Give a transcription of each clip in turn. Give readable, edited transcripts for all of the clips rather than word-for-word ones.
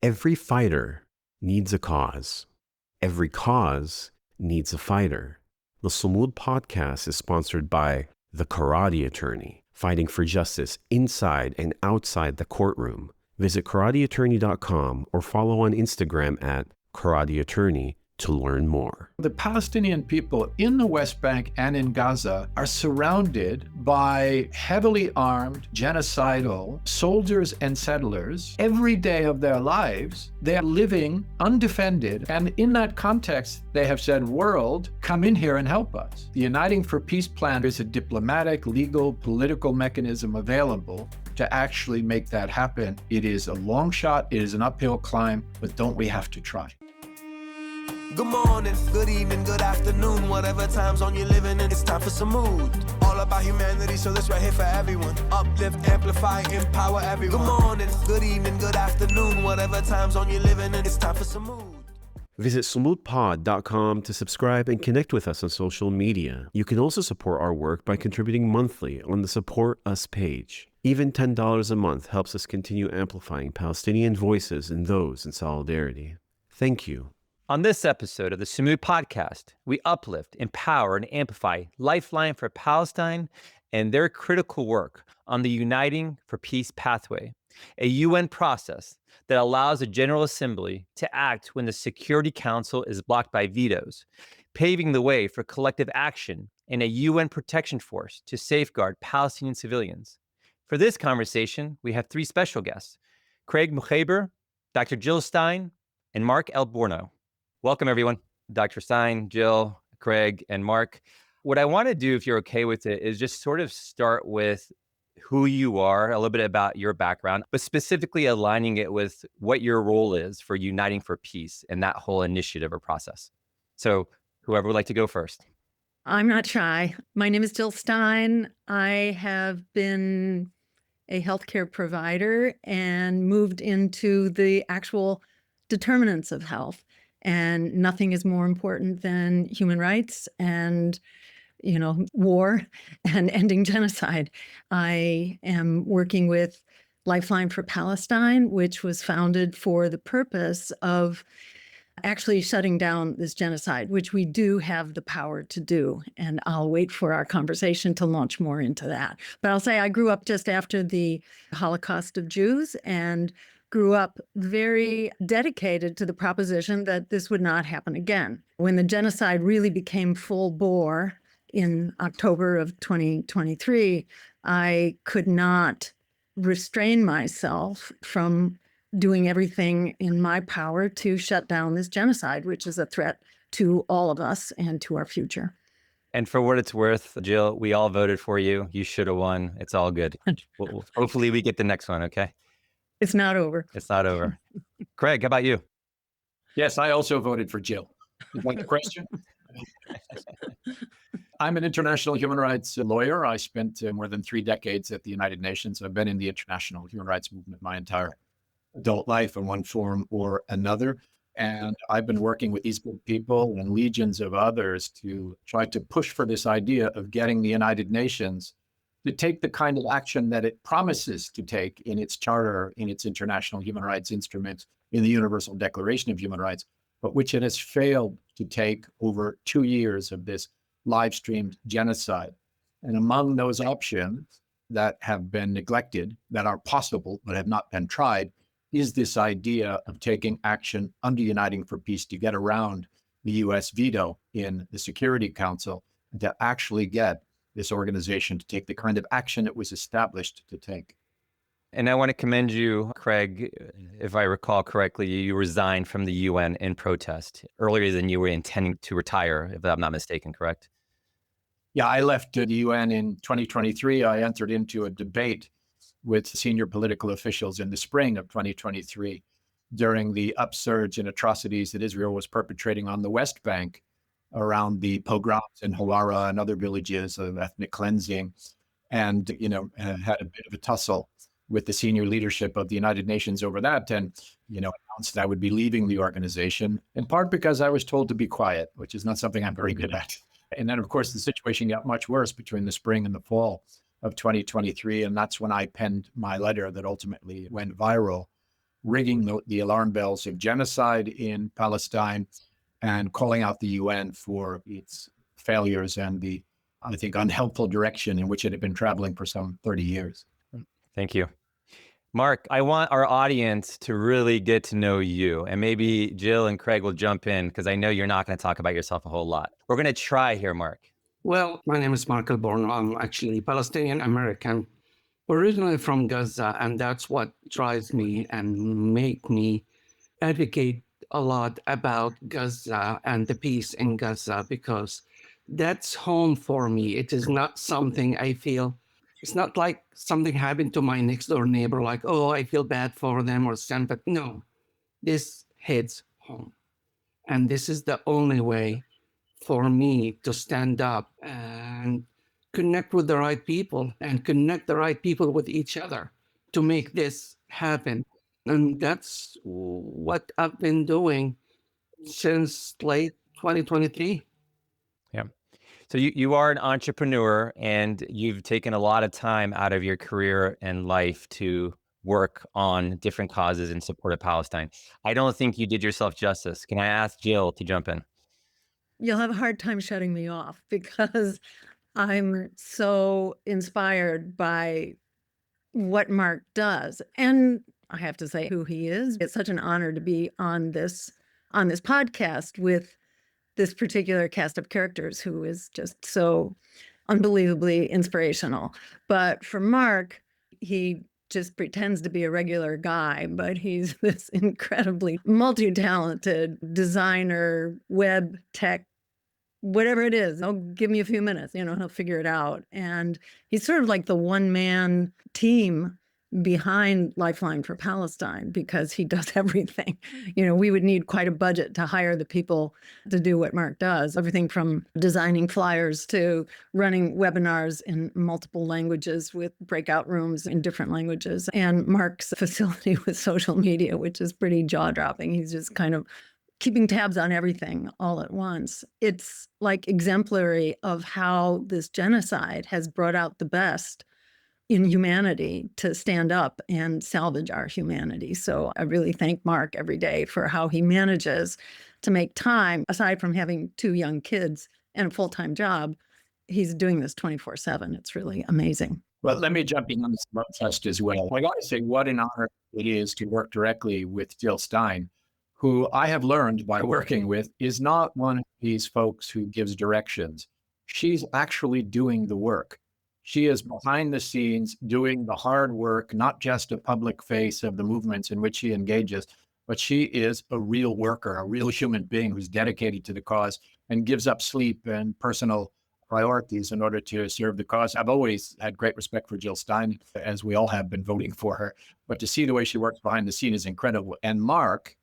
Every fighter needs a cause. Every cause needs a fighter. The Sumud Podcast is sponsored by The Karate Attorney, fighting for justice inside and outside the courtroom. Visit karateattorney.com or follow on Instagram at karateattorney to learn more. The Palestinian people in the West Bank and in Gaza are surrounded by heavily armed, genocidal soldiers and settlers. Every day of their lives, they are living undefended. And in that context, they have said, world, come in here and help us. The Uniting for Peace plan is a diplomatic, legal, political mechanism available to actually make that happen. It is a long shot, it is an uphill climb, but don't we have to try? Good morning, good evening, good afternoon, whatever time zone you're living in, it's time for Sumud. All about humanity, so this right here for everyone. Uplift, amplify, empower everyone. Good morning, good evening, good afternoon, whatever time zone you're living in, it's time for Sumud. Visit sumudpod.com to subscribe and connect with us on social media. You can also support our work by contributing monthly on the Support Us page. Even $10 a month helps us continue amplifying Palestinian voices and those in solidarity. Thank you. On this episode of the Sumud Podcast, we uplift, empower, and amplify Lifeline for Palestine and their critical work on the Uniting for Peace pathway, a UN process that allows the General Assembly to act when the Security Council is blocked by vetoes, paving the way for collective action and a UN protection force to safeguard Palestinian civilians. For this conversation, we have three special guests, Craig Mokhiber, Dr. Jill Stein, and Mark Elbourno. Welcome, everyone. Dr. Stein, Jill, Craig, and Mark. What I want to do, if you're okay with it, is just sort of start with who you are, a little bit about your background, but specifically aligning it with what your role is for Uniting for Peace and that whole initiative or process. So whoever would like to go first. I'm not shy. My name is Jill Stein. I have been a healthcare provider and moved into the actual determinants of health. And nothing is more important than human rights and, war and ending genocide. I am working with Lifeline for Palestine, which was founded for the purpose of actually shutting down this genocide, which we do have the power to do. And I'll wait for our conversation to launch more into that. But I'll say I grew up just after the Holocaust of Jews and grew up very dedicated to the proposition that this would not happen again. When the genocide really became full bore in October of 2023, I could not restrain myself from doing everything in my power to shut down this genocide, which is a threat to all of us and to our future. And for what it's worth, Jill, we all voted for you. You should have won. It's all good. Hopefully we get the next one, okay? It's not over. It's not over. Craig, how about you? Yes, I also voted for Jill. You want the question? I'm an international human rights lawyer. I spent more than 3 decades at the United Nations. I've been in the international human rights movement my entire adult life in one form or another. And I've been working with these people and legions of others to try to push for this idea of getting the United Nations to take the kind of action that it promises to take in its charter, in its international human rights instruments, in the Universal Declaration of Human Rights, but which it has failed to take over 2 years of this live-streamed genocide. And among those options that have been neglected, that are possible but have not been tried, is this idea of taking action under Uniting for Peace to get around the US veto in the Security Council and to actually get this organization to take the kind of action it was established to take. And I want to commend you, Craig. If I recall correctly, you resigned from the UN in protest earlier than you were intending to retire, if I'm not mistaken, correct? Yeah, I left the UN in 2023. I entered into a debate with senior political officials in the spring of 2023 during the upsurge in atrocities that Israel was perpetrating on the West Bank around the pogroms in Hawara and other villages of ethnic cleansing, and had a bit of a tussle with the senior leadership of the United Nations over that, and announced that I would be leaving the organization, in part because I was told to be quiet, which is not something I'm very good at. And then, of course, the situation got much worse between the spring and the fall of 2023, and that's when I penned my letter that ultimately went viral, ringing the alarm bells of genocide in Palestine and calling out the UN for its failures and the, I think, unhelpful direction in which it had been traveling for some 30 years. Thank you. Mark, I want our audience to really get to know you, and maybe Jill and Craig will jump in because I know you're not going to talk about yourself a whole lot. We're going to try here, Mark. Well, my name is Mark Elbourno. I'm actually Palestinian American, originally from Gaza, and that's what drives me and make me advocate a lot about Gaza and the peace in Gaza, because that's home for me. It is not something I feel. It's not like something happened to my next door neighbor, like, oh, I feel bad for them or something. But no, this hits home. And this is the only way for me to stand up and connect with the right people and connect the right people with each other to make this happen. And that's what I've been doing since late 2023. Yeah. So you are an entrepreneur, and you've taken a lot of time out of your career and life to work on different causes in support of Palestine. I don't think you did yourself justice. Can I ask Jill to jump in? You'll have a hard time shutting me off because I'm so inspired by what Mark does. And I have to say who he is. It's such an honor to be on this podcast with this particular cast of characters who is just so unbelievably inspirational. But for Mark, he just pretends to be a regular guy, but he's this incredibly multi-talented designer, web tech, whatever it is. He'll give me a few minutes, he'll figure it out. And he's sort of like the one-man team behind Lifeline for Palestine, because he does everything. We would need quite a budget to hire the people to do what Mark does. Everything from designing flyers to running webinars in multiple languages with breakout rooms in different languages. And Mark's facility with social media, which is pretty jaw-dropping. He's just kind of keeping tabs on everything all at once. It's like exemplary of how this genocide has brought out the best in humanity to stand up and salvage our humanity. So I really thank Mark every day for how he manages to make time, aside from having 2 young kids and a full-time job. He's doing this 24/7. It's really amazing. Well, let me jump in on this podcast as well. I got to say what an honor it is to work directly with Jill Stein, who I have learned by working with is not one of these folks who gives directions. She's actually doing the work. She is behind the scenes doing the hard work, not just a public face of the movements in which she engages, but she is a real worker, a real human being who's dedicated to the cause and gives up sleep and personal priorities in order to serve the cause. I've always had great respect for Jill Stein, as we all have been voting for her, but to see the way she works behind the scene is incredible. And Mark,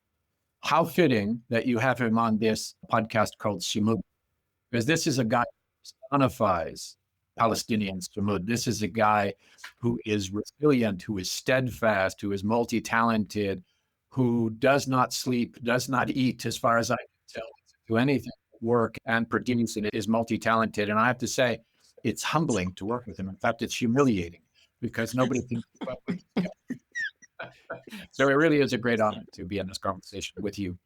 how fitting that you have him on this podcast called Sumud, because this is a guy who personifies Palestinian Sumud. This is a guy who is resilient, who is steadfast, who is multi-talented, who does not sleep, does not eat, as far as I can tell, do anything, work and produce, and is multi-talented. And I have to say, it's humbling to work with him. In fact, it's humiliating because nobody can keep up with him. So it really is a great honor to be in this conversation with you.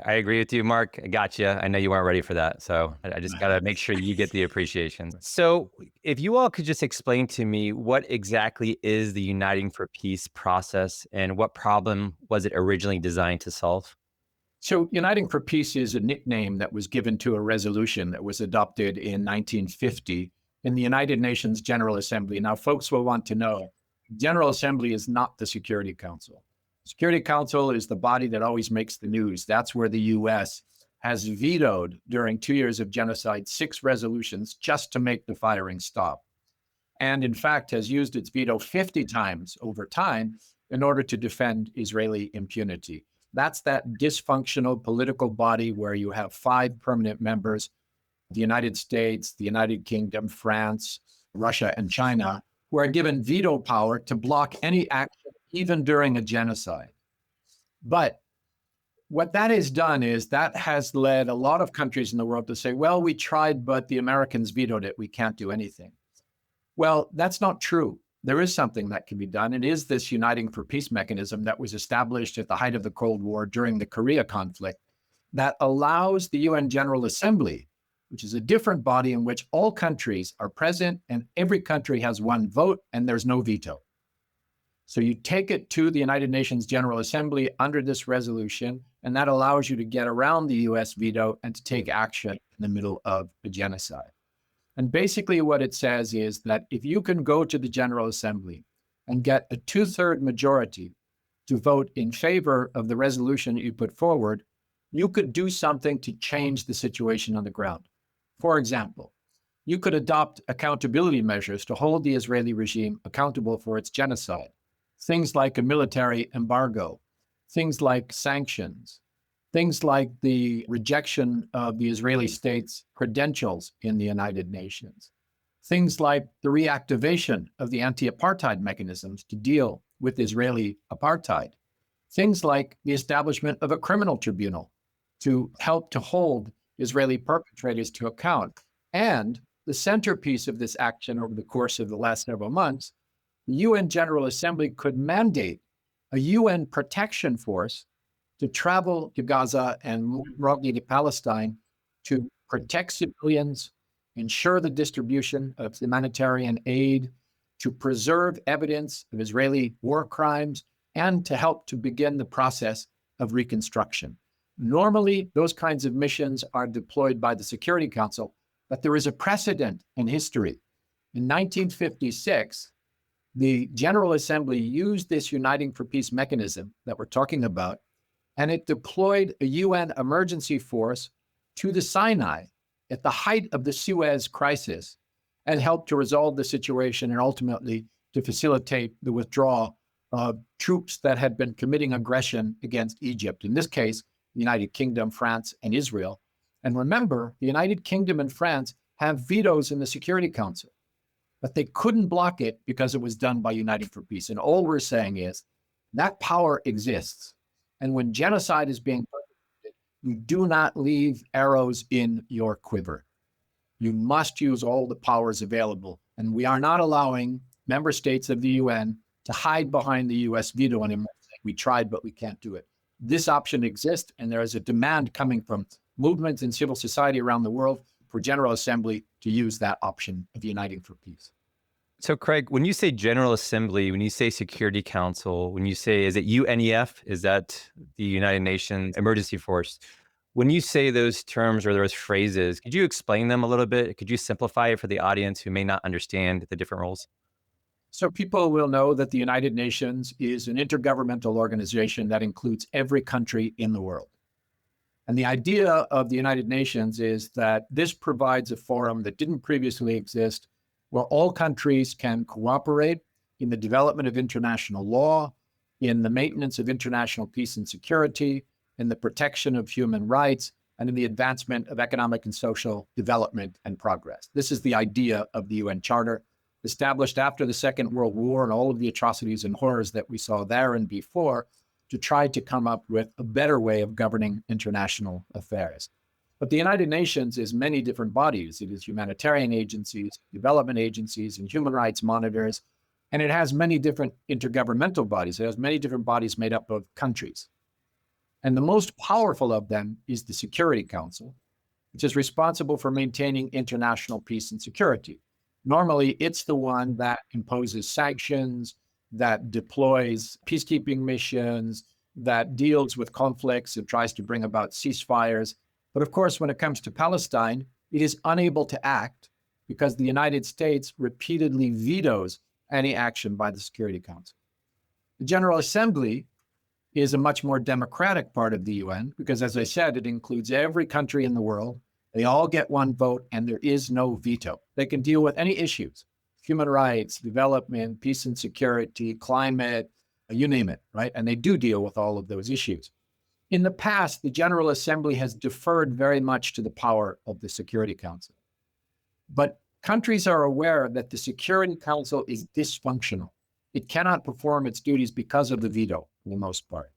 I agree with you, Mark. I got you. I know you weren't ready for that. So I just got to make sure you get the appreciation. So if you all could just explain to me what exactly is the Uniting for Peace process and what problem was it originally designed to solve? So Uniting for Peace is a nickname that was given to a resolution that was adopted in 1950 in the United Nations General Assembly. Now, folks will want to know, General Assembly is not the Security Council. Security Council is the body that always makes the news. That's where the U.S. has vetoed during 2 years of genocide 6 resolutions just to make the firing stop. And in fact, has used its veto 50 times over time in order to defend Israeli impunity. That's that dysfunctional political body where you have 5 permanent members, the United States, the United Kingdom, France, Russia, and China, who are given veto power to block any action even during a genocide. But what that has done is that has led a lot of countries in the world to say, well, we tried, but the Americans vetoed it. We can't do anything. Well, that's not true. there is something that can be done. It is this Uniting for Peace mechanism that was established at the height of the Cold War during the Korea conflict that allows the UN General Assembly, which is a different body in which all countries are present and every country has one vote and there's no veto. So you take it to the United Nations General Assembly under this resolution, and that allows you to get around the US veto and to take action in the middle of a genocide. And basically what it says is that if you can go to the General Assembly and get a 2/3 majority to vote in favor of the resolution that you put forward, you could do something to change the situation on the ground. For example, you could adopt accountability measures to hold the Israeli regime accountable for its genocide. Things like a military embargo, things like sanctions, things like the rejection of the Israeli state's credentials in the United Nations, things like the reactivation of the anti-apartheid mechanisms to deal with Israeli apartheid, things like the establishment of a criminal tribunal to help to hold Israeli perpetrators to account. And the centerpiece of this action over the course of the last several months, the UN General Assembly could mandate a UN protection force to travel to Gaza and more broadly to Palestine to protect civilians, ensure the distribution of humanitarian aid, to preserve evidence of Israeli war crimes, and to help to begin the process of reconstruction. Normally, those kinds of missions are deployed by the Security Council, but there is a precedent in history. In 1956, the General Assembly used this Uniting for Peace mechanism that we're talking about, and it deployed a UN emergency force to the Sinai at the height of the Suez crisis and helped to resolve the situation and ultimately to facilitate the withdrawal of troops that had been committing aggression against Egypt. In this case, the United Kingdom, France, and Israel. And remember, the United Kingdom and France have vetoes in the Security Council, but they couldn't block it because it was done by Uniting for Peace. And all we're saying is that power exists. And when genocide is being perpetrated, you do not leave arrows in your quiver. You must use all the powers available. And we are not allowing member states of the UN to hide behind the US veto anymore. We tried, but we can't do it. This option exists, and there is a demand coming from movements in civil society around the world for General Assembly to use that option of Uniting for Peace. So, Craig, when you say General Assembly, when you say Security Council, when you say, is it UNEF? Is that the United Nations Emergency Force? When you say those terms or those phrases, could you explain them a little bit? Could you simplify it for the audience who may not understand the different roles? So people will know that the United Nations is an intergovernmental organization that includes every country in the world. And the idea of the United Nations is that this provides a forum that didn't previously exist, where all countries can cooperate in the development of international law, in the maintenance of international peace and security, in the protection of human rights, and in the advancement of economic and social development and progress. This is the idea of the UN Charter, established after the Second World War and all of the atrocities and horrors that we saw there and before, to try to come up with a better way of governing international affairs. But the United Nations is many different bodies. It is humanitarian agencies, development agencies, and human rights monitors. And it has many different intergovernmental bodies. It has many different bodies made up of countries. And the most powerful of them is the Security Council, which is responsible for maintaining international peace and security. Normally, it's the one that imposes sanctions, that deploys peacekeeping missions, that deals with conflicts and tries to bring about ceasefires. But of course, when it comes to Palestine, it is unable to act because the United States repeatedly vetoes any action by the Security Council. The General Assembly is a much more democratic part of the UN because, as I said, it includes every country in the world. They all get one vote and there is no veto. They can deal with any issues, human rights, development, peace and security, climate, you name it, right? And they do deal with all of those issues. In the past, the General Assembly has deferred very much to the power of the Security Council. But countries are aware that the Security Council is dysfunctional. It cannot perform its duties because of the veto, for the most part.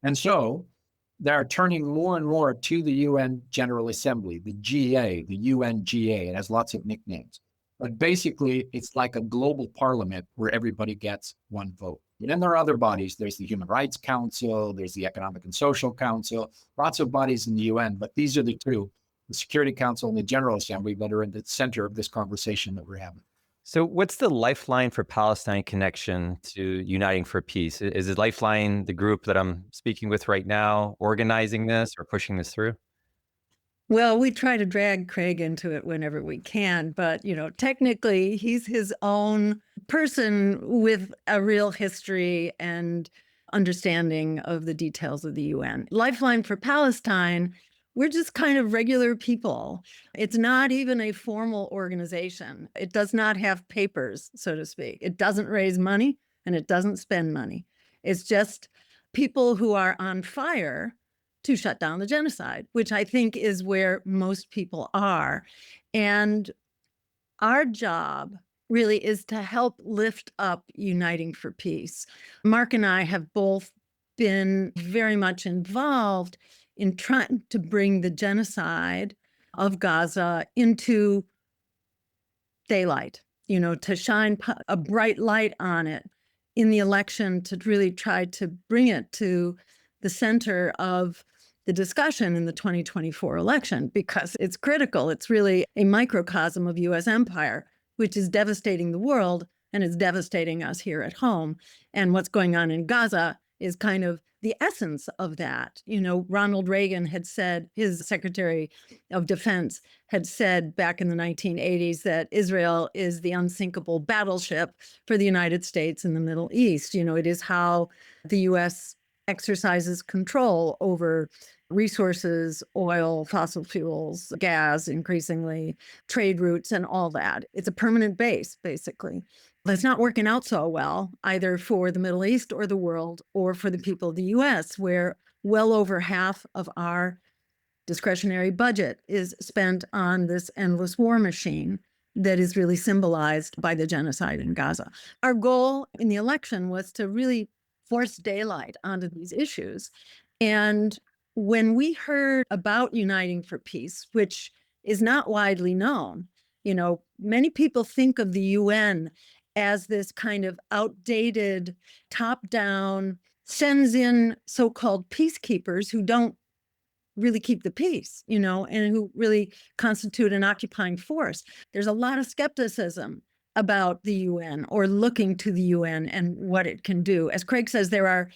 And so they're turning more and more to the UN General Assembly, the GA, the UNGA. It has lots of nicknames. But basically, it's like a global parliament where everybody gets one vote. And then there are other bodies. There's the Human Rights Council, there's the Economic and Social Council, lots of bodies in the UN, but these are the two, the Security Council and the General Assembly, that are in the center of this conversation that we're having. So what's the Lifeline for Palestine connection to Uniting for Peace? Is it Lifeline the group that I'm speaking with right now organizing this or pushing this through? Well, we try to drag Craig into it whenever we can, but, technically he's his own person with a real history and understanding of the details of the UN. Lifeline for Palestine, we're just kind of regular people. It's not even a formal organization. It does not have papers, so to speak. It doesn't raise money and it doesn't spend money. It's just people who are on fire to shut down the genocide, which I think is where most people are. And our job really is to help lift up Uniting for Peace. Mark and I have both been very much involved in trying to bring the genocide of Gaza into daylight, to shine a bright light on it in the election, to really try to bring it to the center of the discussion in the 2024 election, because it's critical. It's really a microcosm of U.S. empire, which is devastating the world and is devastating us here at home. And what's going on in Gaza is kind of the essence of that. Ronald Reagan had said, his Secretary of Defense had said back in the 1980s that Israel is the unsinkable battleship for the United States in the Middle East. It is how the U.S. exercises control over resources, oil, fossil fuels, gas, increasingly, trade routes, and all that. It's a permanent base, basically. That's not working out so well, either for the Middle East or the world, or for the people of the U.S., where well over half of our discretionary budget is spent on this endless war machine that is really symbolized by the genocide in Gaza. Our goal in the election was to really force daylight onto these issues. And when we heard about Uniting for Peace, which is not widely known, many people think of the UN as this kind of outdated, top-down, sends in so-called peacekeepers who don't really keep the peace, and who really constitute an occupying force. There's a lot of skepticism about the UN, or looking to the UN and what it can do. As Craig says, there are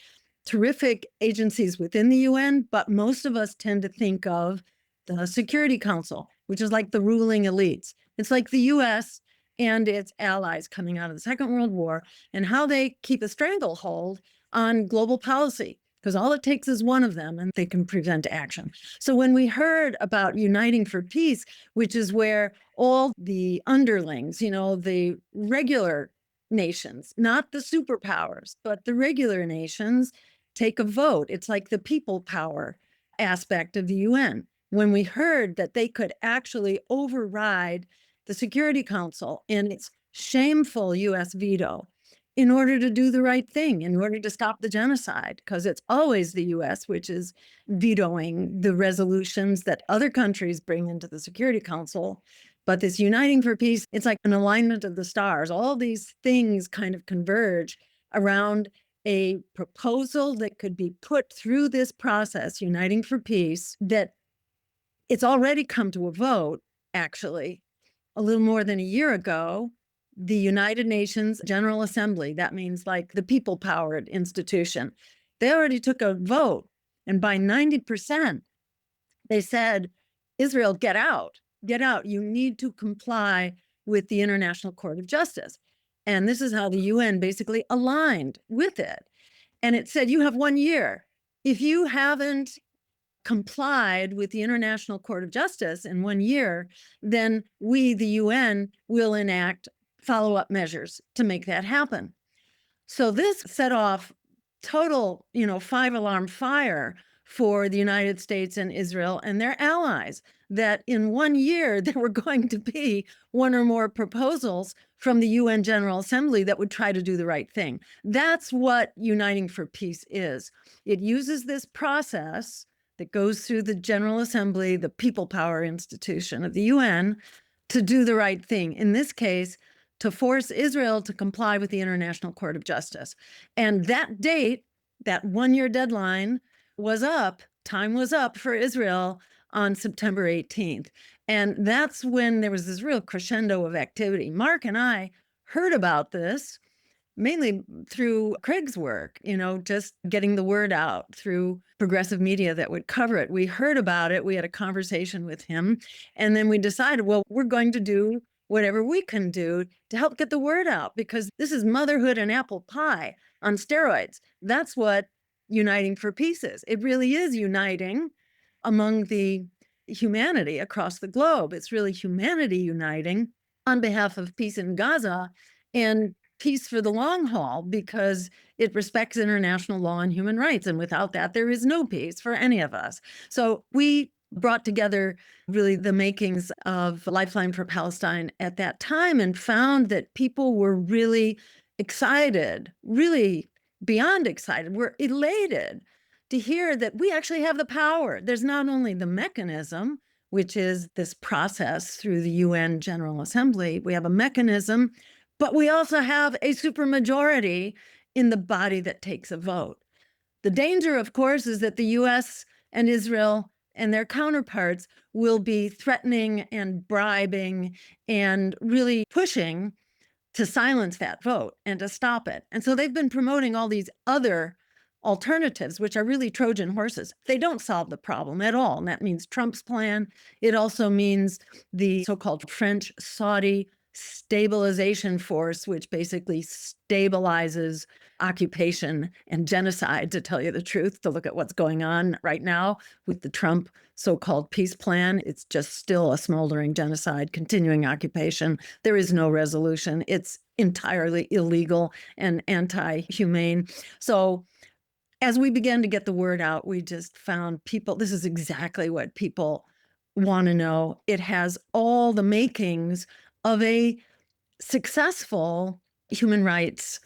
terrific agencies within the UN, but most of us tend to think of the Security Council, which is like the ruling elites. It's like the US and its allies coming out of the Second World War, and how they keep a stranglehold on global policy, because all it takes is one of them and they can prevent action. So when we heard about Uniting for Peace, which is where all the underlings, the regular nations, not the superpowers, but the regular nations, take a vote. It's like the people power aspect of the UN. When we heard that they could actually override the Security Council and its shameful U.S. veto in order to do the right thing, in order to stop the genocide, because it's always the U.S. which is vetoing the resolutions that other countries bring into the Security Council. But this Uniting for Peace, it's like an alignment of the stars. All these things kind of converge around a proposal that could be put through this process, Uniting for Peace, that it's already come to a vote, actually. A little more than a year ago, the United Nations General Assembly, that means like the people-powered institution, they already took a vote. And by 90%, they said, Israel, get out, get out. You need to comply with the International Court of Justice. And this is how the UN basically aligned with it. And it said, you have 1 year. If you haven't complied with the International Court of Justice in 1 year, then we, the UN, will enact follow-up measures to make that happen. So this set off total, 5-alarm fire for the United States and Israel and their allies, that in 1 year, there were going to be one or more proposals from the UN General Assembly that would try to do the right thing. That's what Uniting for Peace is. It uses this process that goes through the General Assembly, the people power institution of the UN, to do the right thing. In this case, to force Israel to comply with the International Court of Justice. And that date, that 1-year deadline was up, time was up for Israel on September 18th. And that's when there was this real crescendo of activity. Mark and I heard about this mainly through Craig's work, just getting the word out through progressive media that would cover it. We heard about it. We had a conversation with him. And then we decided, well, we're going to do whatever we can do to help get the word out, because this is motherhood and apple pie on steroids. That's what Uniting for Peace is. It really is uniting among the humanity across the globe. It's really humanity uniting on behalf of peace in Gaza and peace for the long haul, because it respects international law and human rights. And without that, there is no peace for any of us. So we brought together really the makings of Lifeline for Palestine at that time and found that people were really excited, really beyond excited, were elated to hear that we actually have the power. There's not only the mechanism, which is this process through the UN General Assembly, we have a mechanism, but we also have a supermajority in the body that takes a vote. The danger, of course, is that the US and Israel and their counterparts will be threatening and bribing and really pushing to silence that vote and to stop it. And so they've been promoting all these other alternatives, which are really Trojan horses. They don't solve the problem at all. And that means Trump's plan. It also means the so-called French-Saudi stabilization force, which basically stabilizes occupation and genocide, to tell you the truth, to look at what's going on right now with the Trump so-called peace plan. It's just still a smoldering genocide, continuing occupation. There is no resolution. It's entirely illegal and anti-humane. So as we began to get the word out, we just found people, this is exactly what people want to know. It has all the makings of a successful human rights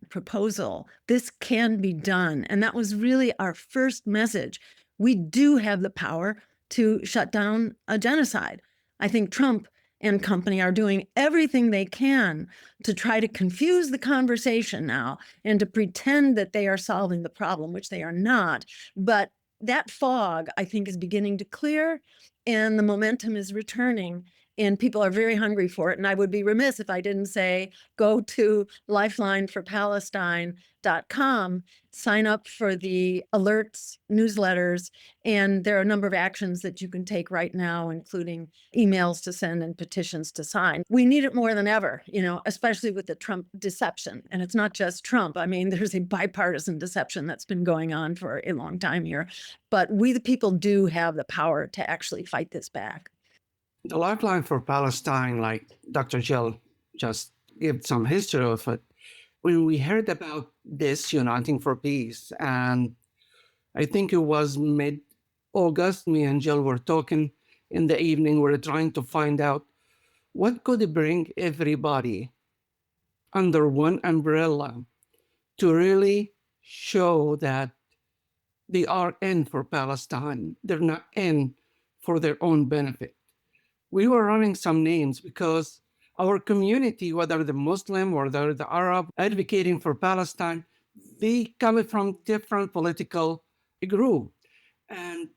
proposal. This can be done. And that was really our first message. We do have the power to shut down a genocide. I think Trump and company are doing everything they can to try to confuse the conversation now and to pretend that they are solving the problem, which they are not. But that fog, I think, is beginning to clear, and the momentum is returning. And people are very hungry for it. And I would be remiss if I didn't say, go to lifelineforpalestine.com, sign up for the alerts, newsletters, and there are a number of actions that you can take right now, including emails to send and petitions to sign. We need it more than ever, especially with the Trump deception. And it's not just Trump. I mean, there's a bipartisan deception that's been going on for a long time here. But we, the people, do have the power to actually fight this back. The Lifeline for Palestine, like Dr. Jill just gave some history of it, when we heard about this Uniting for Peace, and I think it was mid-August, me and Jill were talking in the evening, we were trying to find out what could bring everybody under one umbrella to really show that they are in for Palestine. They're not in for their own benefit. We were running some names because our community, whether the Muslim or the Arab advocating for Palestine, they come from different political groups. And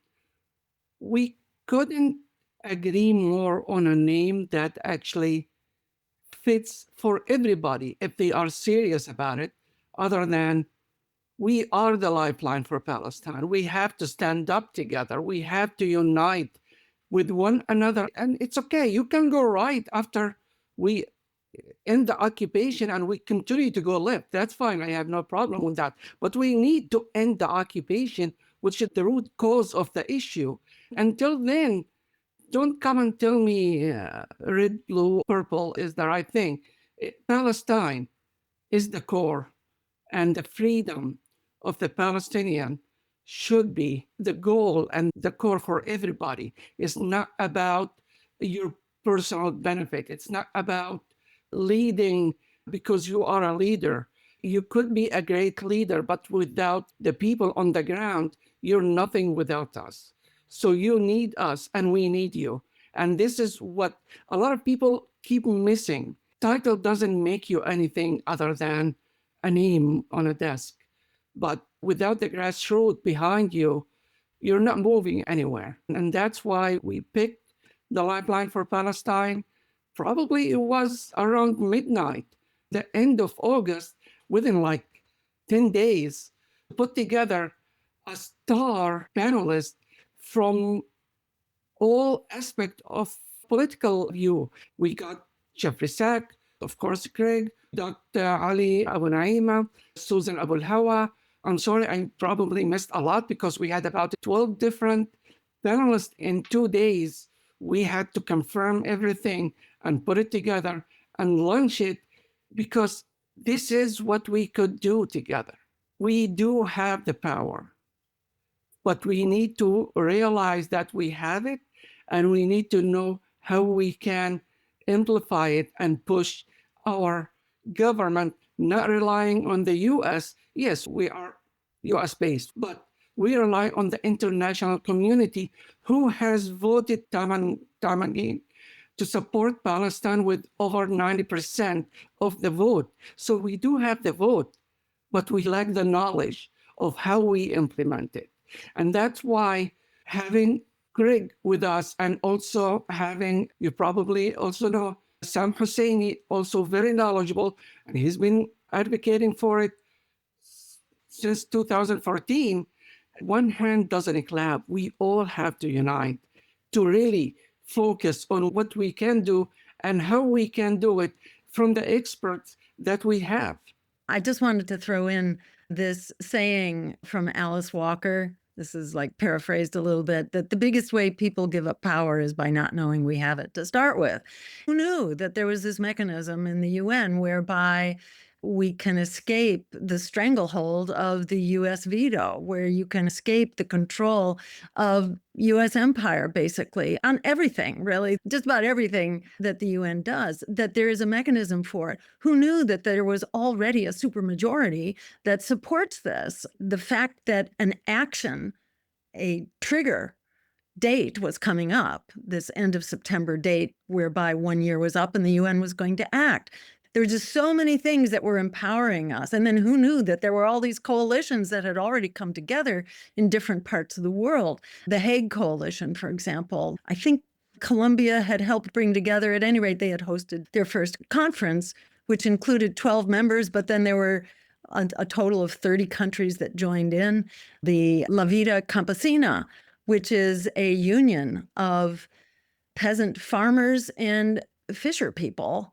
we couldn't agree more on a name that actually fits for everybody if they are serious about it, other than we are the Lifeline for Palestine. We have to stand up together. We have to unite with one another. And it's okay. You can go right after we end the occupation and we continue to go left. That's fine. I have no problem with that. But we need to end the occupation, which is the root cause of the issue. Until then, don't come and tell me red, blue, purple is the right thing. Palestine is the core, and the freedom of the Palestinian should be the goal and the core for everybody. It's not about your personal benefit. It's not about leading because you are a leader. You could be a great leader, but without the people on the ground, you're nothing without us. So you need us and we need you. And this is what a lot of people keep missing. Title doesn't make you anything other than a name on a desk. But without the grassroots behind you, you're not moving anywhere. And that's why we picked the Lifeline for Palestine. Probably it was around midnight, the end of August, within like 10 days, put together a star panelist from all aspects of political view. We got Jeffrey Sack, of course, Craig, Dr. Ali Abu Naima, Susan Abu Hawa. I'm sorry, I probably missed a lot because we had about 12 different panelists in 2 days. We had to confirm everything and put it together and launch it because this is what we could do together. We do have the power, but we need to realize that we have it, and we need to know how we can amplify it and push our government, not relying on the US. Yes, we are US based, but we rely on the international community who has voted time and time again to support Palestine with over 90% of the vote. So we do have the vote, but we lack the knowledge of how we implement it. And that's why having Greg with us and also having, you probably also know, Sam Husseini, also very knowledgeable, and he's been advocating for it since 2014. One hand doesn't clap. We all have to unite to really focus on what we can do and how we can do it from the experts that we have. I just wanted to throw in this saying from Alice Walker. This is like paraphrased a little bit, that the biggest way people give up power is by not knowing we have it to start with. Who knew that there was this mechanism in the UN whereby we can escape the stranglehold of the US veto, where you can escape the control of US empire, basically, on everything, really, just about everything that the UN does, that there is a mechanism for it. Who knew that there was already a supermajority that supports this? The fact that an action, a trigger date was coming up, this end of September date, whereby 1 year was up and the UN was going to act. There were just so many things that were empowering us. And then who knew that there were all these coalitions that had already come together in different parts of the world? The Hague Coalition, for example, I think Colombia had helped bring together, at any rate, they had hosted their first conference, which included 12 members, but then there were a total of 30 countries that joined in. The La Vida Campesina, which is a union of peasant farmers and fisher people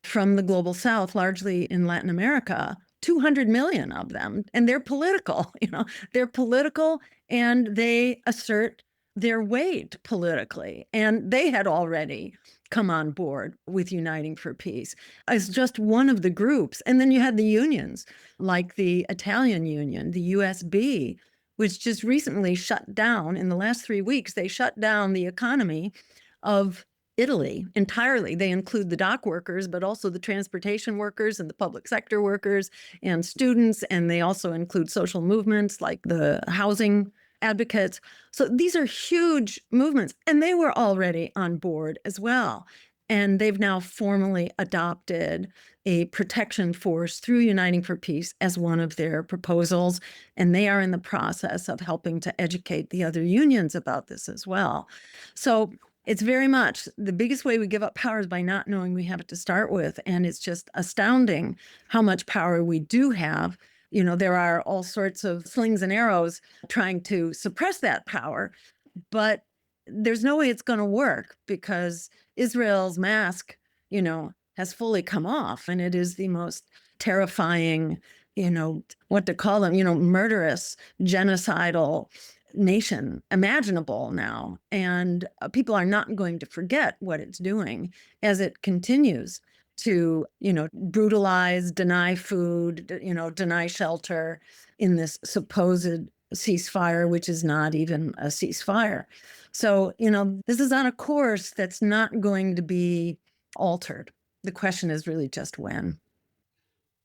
from the global south, largely in Latin America, 200 million of them. And they're political, they're political, and they assert their weight politically. And they had already come on board with Uniting for Peace as just one of the groups. And then you had the unions, like the Italian union, the USB, which just recently shut down, in the last 3 weeks, they shut down the economy of Italy entirely. They include the dock workers, but also the transportation workers and the public sector workers and students. And they also include social movements like the housing advocates. So these are huge movements, and they were already on board as well. And they've now formally adopted a protection force through Uniting for Peace as one of their proposals. And they are in the process of helping to educate the other unions about this as well. So it's very much the biggest way we give up power is by not knowing we have it to start with. And it's just astounding how much power we do have. There are all sorts of slings and arrows trying to suppress that power, but there's no way it's going to work because Israel's mask, has fully come off. And it is the most terrifying, what to call them, murderous, genocidal nation imaginable now. And people are not going to forget what it's doing as it continues to, brutalize, deny food, deny shelter in this supposed ceasefire, which is not even a ceasefire. So, this is on a course that's not going to be altered. The question is really just when.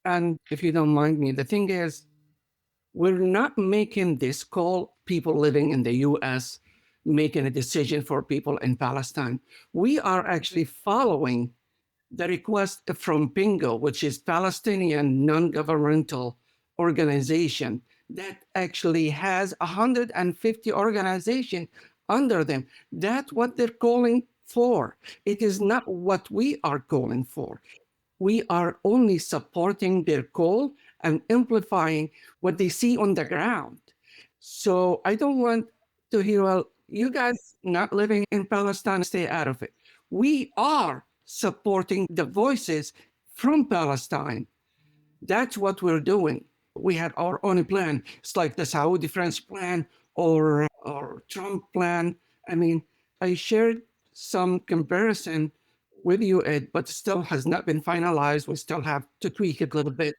And if you don't mind me, the thing is, we're not making this call, people living in the US, making a decision for people in Palestine. We are actually following the request from PINGO, which is Palestinian non-governmental organization that actually has 150 organizations under them. That's what they're calling for. It is not what we are calling for. We are only supporting their call and amplifying what they see on the ground. So I don't want to hear, well, you guys not living in Palestine, stay out of it. We are supporting the voices from Palestine. That's what we're doing. We had our own plan. It's like the Saudi French plan or Trump plan. I mean, I shared some comparison with you, Ed, but still has not been finalized. We still have to tweak it a little bit.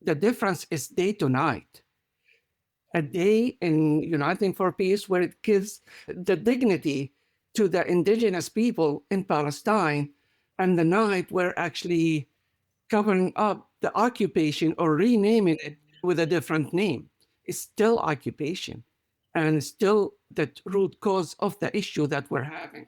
The difference is day to night. A day in Uniting for Peace where it gives the dignity to the indigenous people in Palestine, and the night where actually covering up the occupation or renaming it with a different name. It's still occupation and still the root cause of the issue that we're having.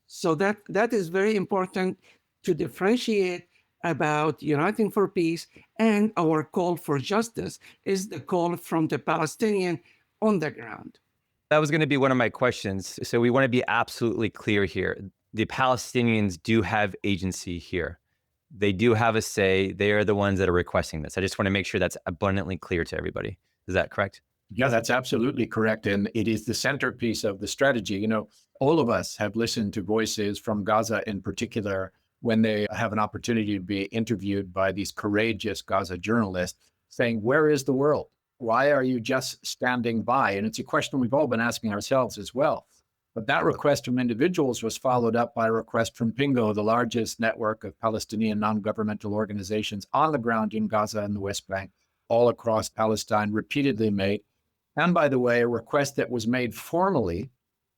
So that is very important to differentiate about Uniting for Peace, and our call for justice is the call from the Palestinian on the ground. That was going to be one of my questions. So we want to be absolutely clear here. The Palestinians do have agency here. They do have a say. They are the ones that are requesting this. I just want to make sure that's abundantly clear to everybody. Is that correct? Yeah, that's absolutely correct. And it is the centerpiece of the strategy. All of us have listened to voices from Gaza in particular when they have an opportunity to be interviewed by these courageous Gaza journalists saying, where is the world? Why are you just standing by? And it's a question we've all been asking ourselves as well. But that request from individuals was followed up by a request from PINGO, the largest network of Palestinian non-governmental organizations on the ground in Gaza and the West Bank, all across Palestine, repeatedly made. And by the way, a request that was made formally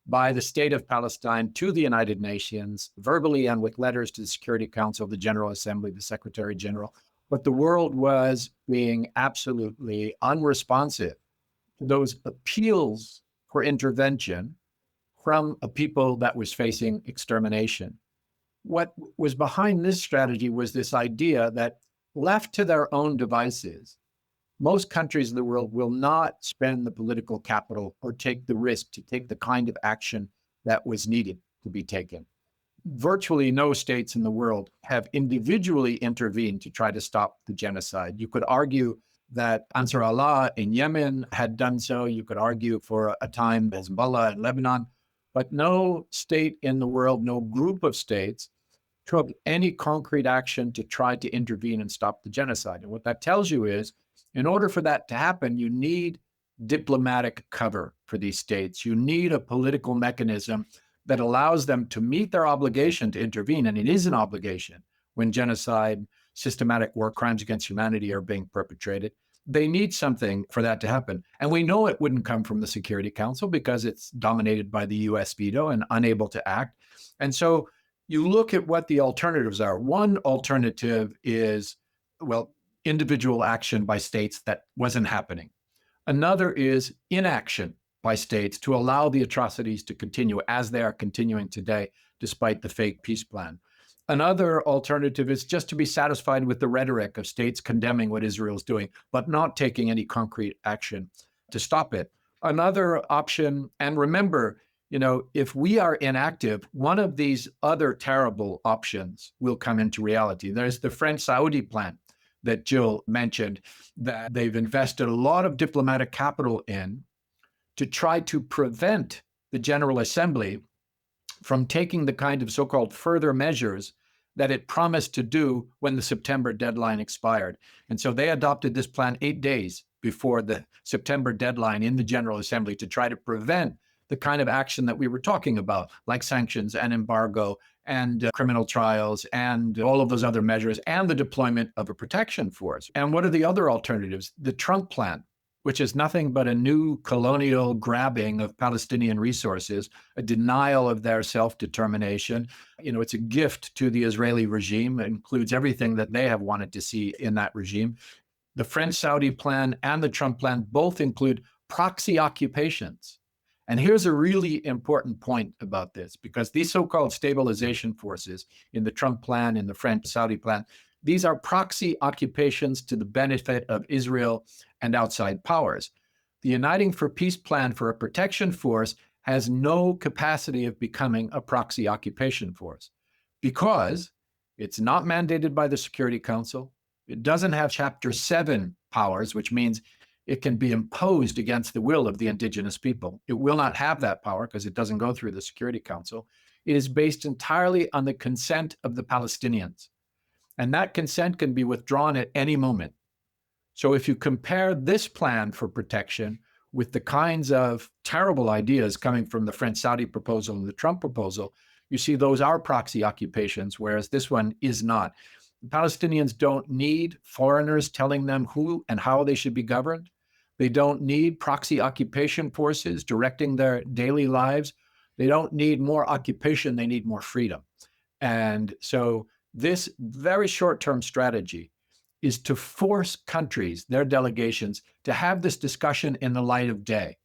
by the state of Palestine to the United Nations, verbally and with letters to the Security Council, the General Assembly, the Secretary General. But the world was being absolutely unresponsive to those appeals for intervention from a people that was facing extermination. What was behind this strategy was this idea that left to their own devices, most countries in the world will not spend the political capital or take the risk to take the kind of action that was needed to be taken. Virtually no states in the world have individually intervened to try to stop the genocide. You could argue that Ansar Allah in Yemen had done so. You could argue for a time Hezbollah in Lebanon, but no state in the world, no group of states took any concrete action to try to intervene and stop the genocide. And what that tells you is, in order for that to happen, you need diplomatic cover for these states. You need a political mechanism that allows them to meet their obligation to intervene. And it is an obligation when genocide, systematic war crimes against humanity are being perpetrated. They need something for that to happen. And we know it wouldn't come from the Security Council because it's dominated by the US veto and unable to act. And so you look at what the alternatives are. One alternative is, individual action by states that wasn't happening. Another is inaction by states to allow the atrocities to continue as they are continuing today, despite the fake peace plan. Another alternative is just to be satisfied with the rhetoric of states condemning what Israel is doing, but not taking any concrete action to stop it. Another option, and remember, if we are inactive, one of these other terrible options will come into reality. There's the French-Saudi plan that Jill mentioned, that they've invested a lot of diplomatic capital in to try to prevent the General Assembly from taking the kind of so-called further measures that it promised to do when the September deadline expired. And so they adopted this plan 8 days before the September deadline in the General Assembly to try to prevent the kind of action that we were talking about, like sanctions and embargo and criminal trials and all of those other measures and the deployment of a protection force. And what are the other alternatives? The Trump plan, which is nothing but a new colonial grabbing of Palestinian resources, a denial of their self-determination. It's a gift to the Israeli regime. It includes everything that they have wanted to see in that regime. The French-Saudi plan and the Trump plan both include proxy occupations. And here's a really important point about this, because these so-called stabilization forces in the Trump plan, in the French-Saudi plan, these are proxy occupations to the benefit of Israel and outside powers. The Uniting for Peace plan for a protection force has no capacity of becoming a proxy occupation force because it's not mandated by the Security Council. It doesn't have Chapter 7 powers, which means it can be imposed against the will of the indigenous people. It will not have that power because it doesn't go through the Security Council. It is based entirely on the consent of the Palestinians. And that consent can be withdrawn at any moment. So if you compare this plan for protection with the kinds of terrible ideas coming from the French-Saudi proposal and the Trump proposal, you see those are proxy occupations, whereas this one is not. The Palestinians don't need foreigners telling them who and how they should be governed. They don't need proxy occupation forces directing their daily lives. They don't need more occupation, they need more freedom. And so this very short-term strategy is to force countries, their delegations, to have this discussion in the light of day.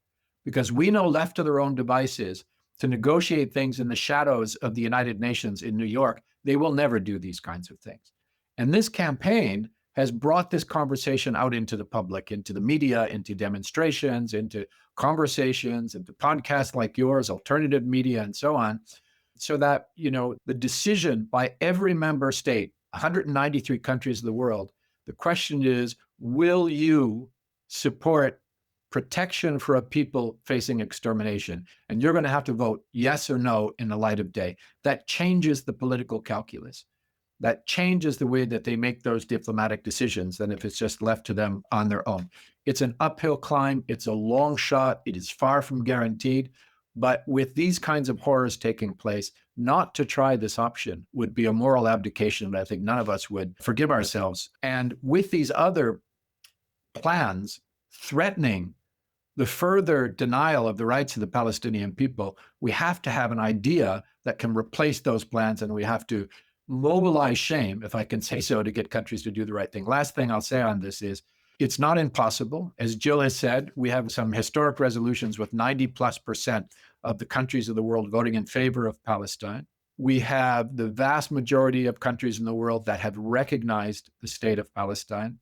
Because we know left to their own devices to negotiate things in the shadows of the United Nations in New York, they will never do these kinds of things. And this campaign has brought this conversation out into the public, into the media, into demonstrations, into conversations, into podcasts like yours, alternative media, and so on, so that, the decision by every member state, 193 countries of the world, the question is, will you support protection for a people facing extermination? And you're going to have to vote yes or no in the light of day. That changes the political calculus. That changes the way that they make those diplomatic decisions than if it's just left to them on their own. It's an uphill climb. It's a long shot. It is far from guaranteed. But with these kinds of horrors taking place, not to try this option would be a moral abdication that I think none of us would forgive ourselves. And with these other plans threatening the further denial of the rights of the Palestinian people, we have to have an idea that can replace those plans, and we have to mobilize shame, if I can say so, to get countries to do the right thing. Last thing I'll say on this is, it's not impossible. As Jill has said, we have some historic resolutions with 90+% of the countries of the world voting in favor of Palestine. We have the vast majority of countries in the world that have recognized the state of Palestine.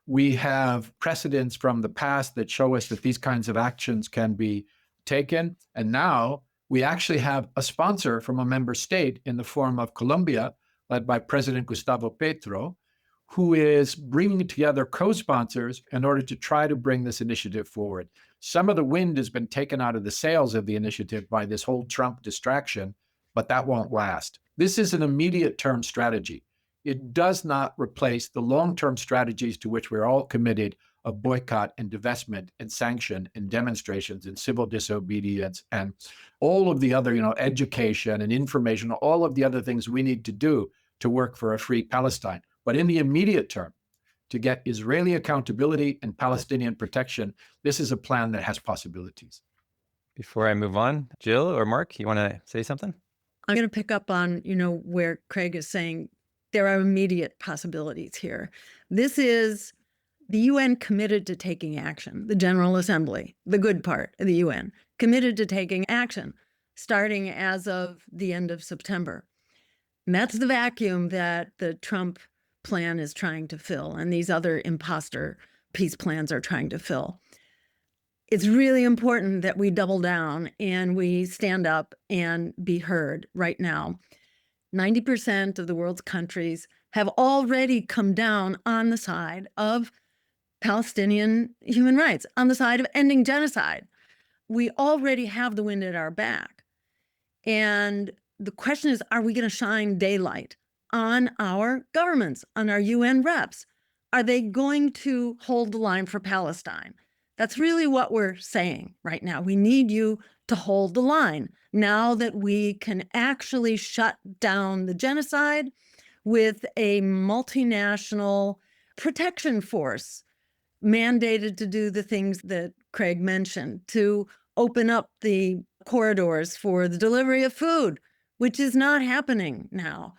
We have precedents from the past that show us that these kinds of actions can be taken. And now we actually have a sponsor from a member state in the form of Colombia, led by President Gustavo Petro, who is bringing together co-sponsors in order to try to bring this initiative forward. Some of the wind has been taken out of the sails of the initiative by this whole Trump distraction, but that won't last. This is an immediate term strategy. It does not replace the long-term strategies to which we're all committed of boycott and divestment and sanction and demonstrations and civil disobedience and all of the other, education and information, all of the other things we need to do to work for a free Palestine. But in the immediate term, to get Israeli accountability and Palestinian protection, this is a plan that has possibilities. Before I move on, Jill or Mark, you want to say something? I'm going to pick up on, where Craig is saying there are immediate possibilities here. This is the UN committed to taking action, the General Assembly, the good part of the UN, committed to taking action starting as of the end of September. And that's the vacuum that the Trump plan is trying to fill, and these other imposter peace plans are trying to fill. It's really important that we double down and we stand up and be heard right now. 90% of the world's countries have already come down on the side of Palestinian human rights, on the side of ending genocide. We already have the wind at our back. And the question is, are we going to shine daylight on our governments, on our UN reps? Are they going to hold the line for Palestine? That's really what we're saying right now. We need you to hold the line now that we can actually shut down the genocide with a multinational protection force mandated to do the things that Craig mentioned, to open up the corridors for the delivery of food, which is not happening now,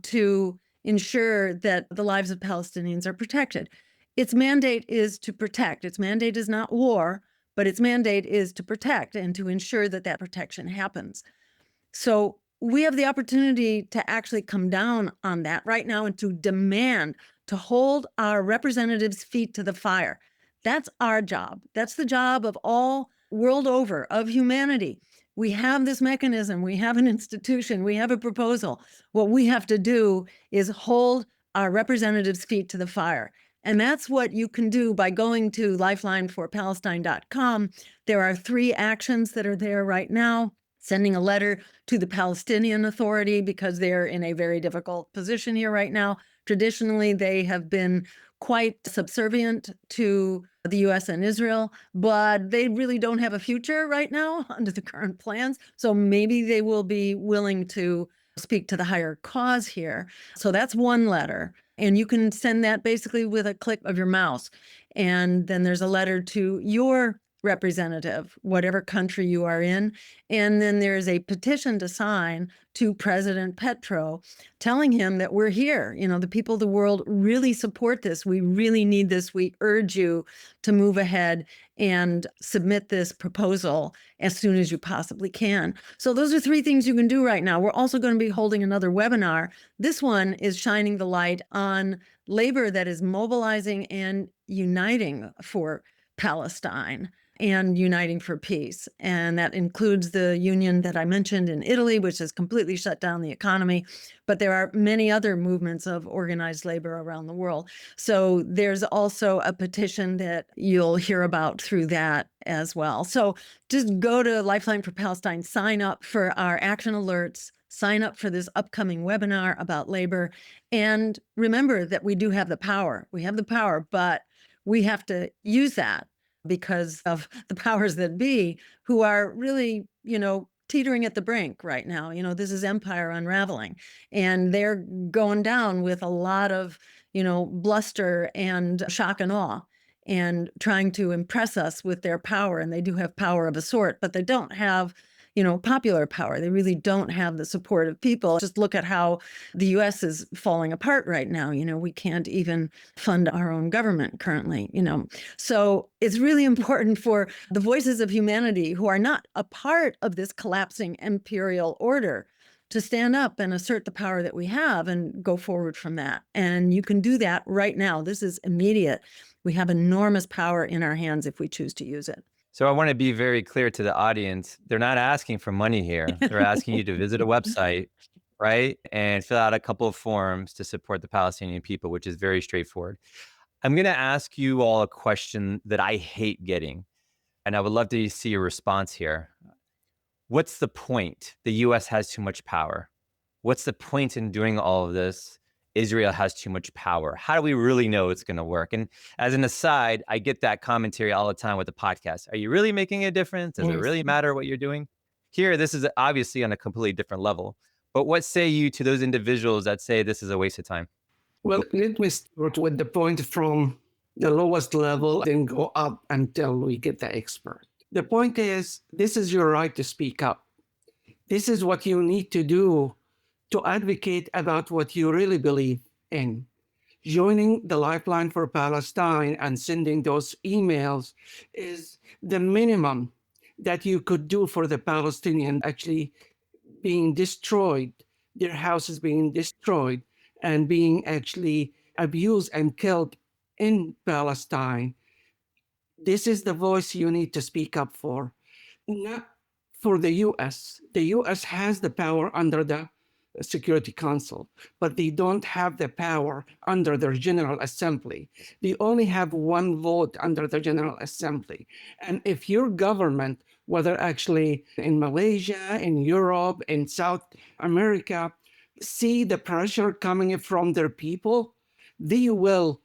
to ensure that the lives of Palestinians are protected. Its mandate is to protect. Its mandate is not war, but its mandate is to protect and to ensure that that protection happens. So we have the opportunity to actually come down on that right now and to demand to hold our representatives' feet to the fire. That's our job. That's the job of all world over, of humanity. We have this mechanism, we have an institution, we have a proposal. What we have to do is hold our representatives' feet to the fire. And that's what you can do by going to lifelineforpalestine.com. There are 3 actions that are there right now. Sending a letter to the Palestinian Authority because they're in a very difficult position here right now. Traditionally, they have been quite subservient to the U.S. and Israel, but they really don't have a future right now under the current plans. So maybe they will be willing to speak to the higher cause here. So that's one letter. And you can send that basically with a click of your mouse. And then there's a letter to your representative, whatever country you are in. And then there's a petition to sign to President Petro telling him that we're here. You know, the people of the world really support this. We really need this. We urge you to move ahead and submit this proposal as soon as you possibly can. So those are 3 things you can do right now. We're also going to be holding another webinar. This one is shining the light on labor that is mobilizing and uniting for Palestine and uniting for peace. And that includes the union that I mentioned in Italy, which has completely shut down the economy. But there are many other movements of organized labor around the world. So there's also a petition that you'll hear about through that as well. So just go to Lifeline for Palestine, sign up for our action alerts, sign up for this upcoming webinar about labor. And remember that we do have the power. We have the power, but we have to use that because of the powers that be who are really, teetering at the brink right now. This is empire unraveling, and they're going down with a lot of, bluster and shock and awe and trying to impress us with their power. And they do have power of a sort, but they don't have popular power. They really don't have the support of people. Just look at how the U.S. is falling apart right now. We can't even fund our own government currently, So it's really important for the voices of humanity who are not a part of this collapsing imperial order to stand up and assert the power that we have and go forward from that. And you can do that right now. This is immediate. We have enormous power in our hands if we choose to use it. So I want to be very clear to the audience. They're not asking for money here. They're asking you to visit a website, right? And fill out a couple of forms to support the Palestinian people, which is very straightforward. I'm going to ask you all a question that I hate getting, and I would love to see your response here. What's the point? The U.S. has too much power. What's the point in doing all of this? Israel has too much power. How do we really know it's going to work? And as an aside, I get that commentary all the time with the podcast. Are you really making a difference? Does it really matter what you're doing? Here, this is obviously on a completely different level. But what say you to those individuals that say this is a waste of time? Well, let me start with the point from the lowest level, then go up until we get the expert. The point is, this is your right to speak up. This is what you need to do to advocate about what you really believe in. Joining the Lifeline for Palestine and sending those emails is the minimum that you could do for the Palestinian actually being destroyed, their houses being destroyed and being actually abused and killed in Palestine. This is the voice you need to speak up for, not for the U.S. The U.S. has the power under the Security Council, but they don't have the power under their General Assembly. They only have one vote under the General Assembly. And if your government, whether actually in Malaysia, in Europe, in South America, see the pressure coming from their people, they will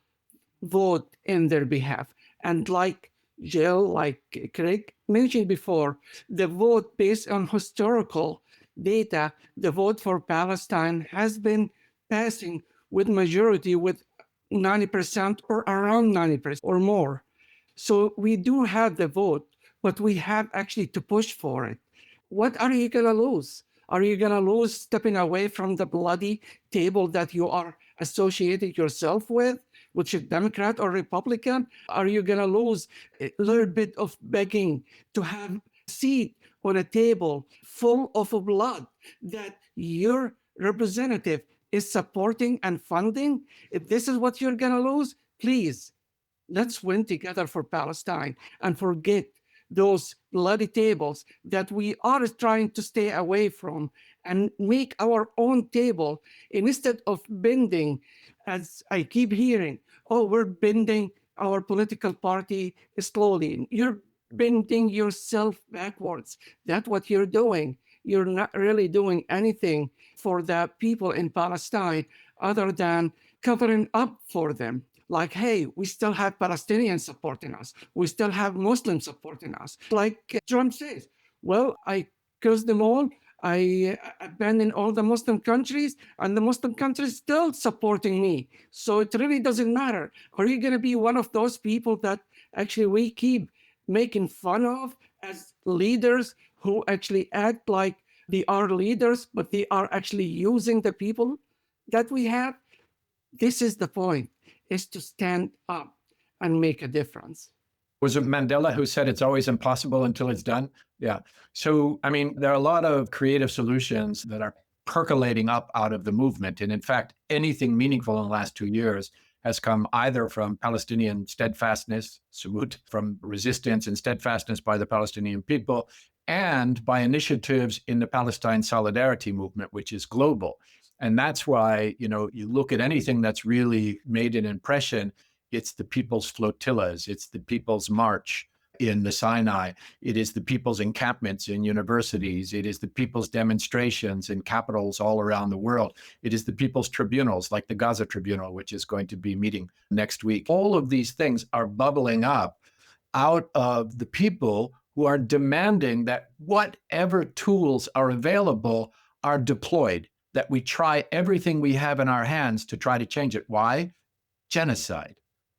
vote in their behalf. And like Jill, like Craig mentioned before, the vote based on historical data, the vote for Palestine has been passing with majority with 90% or around 90% or more. So we do have the vote, but we have actually to push for it. What are you going to lose? Are you going to lose stepping away from the bloody table that you are associated yourself with? which is Democrat or Republican? Are you going to lose a little bit of begging to have a seat on a table full of blood that your representative is supporting and funding? If this is what you're going to lose, please, let's win together for Palestine and forget those bloody tables that we are trying to stay away from and make our own table instead of bending, as I keep hearing, oh, we're bending our political party slowly. You're bending yourself backwards. That's what you're doing. You're not really doing anything for the people in Palestine other than covering up for them. Like, hey, we still have Palestinians supporting us. We still have Muslims supporting us. Like Trump says, well, I curse them all. I abandon all the Muslim countries, and the Muslim countries still supporting me. So it really doesn't matter. Are you going to be one of those people that actually we keep making fun of as leaders who actually act like they are leaders, but they are actually using the people that we have? This is the point, is to stand up and make a difference. Was it Mandela who said it's always impossible until it's done? Yeah. So, I mean, there are a lot of creative solutions that are percolating up out of the movement. And in fact, anything meaningful in the last 2 years has come either from Palestinian steadfastness, Sumud, from resistance and steadfastness by the Palestinian people, and by initiatives in the Palestine solidarity movement, which is global. And that's why, you look at anything that's really made an impression, it's the people's flotillas, it's the people's march in the Sinai, it is the people's encampments in universities, it is the people's demonstrations in capitals all around the world, it is the people's tribunals, like the Gaza Tribunal, which is going to be meeting next week. All of these things are bubbling up out of the people who are demanding that whatever tools are available are deployed, that we try everything we have in our hands to try to change it. Why? Genocide,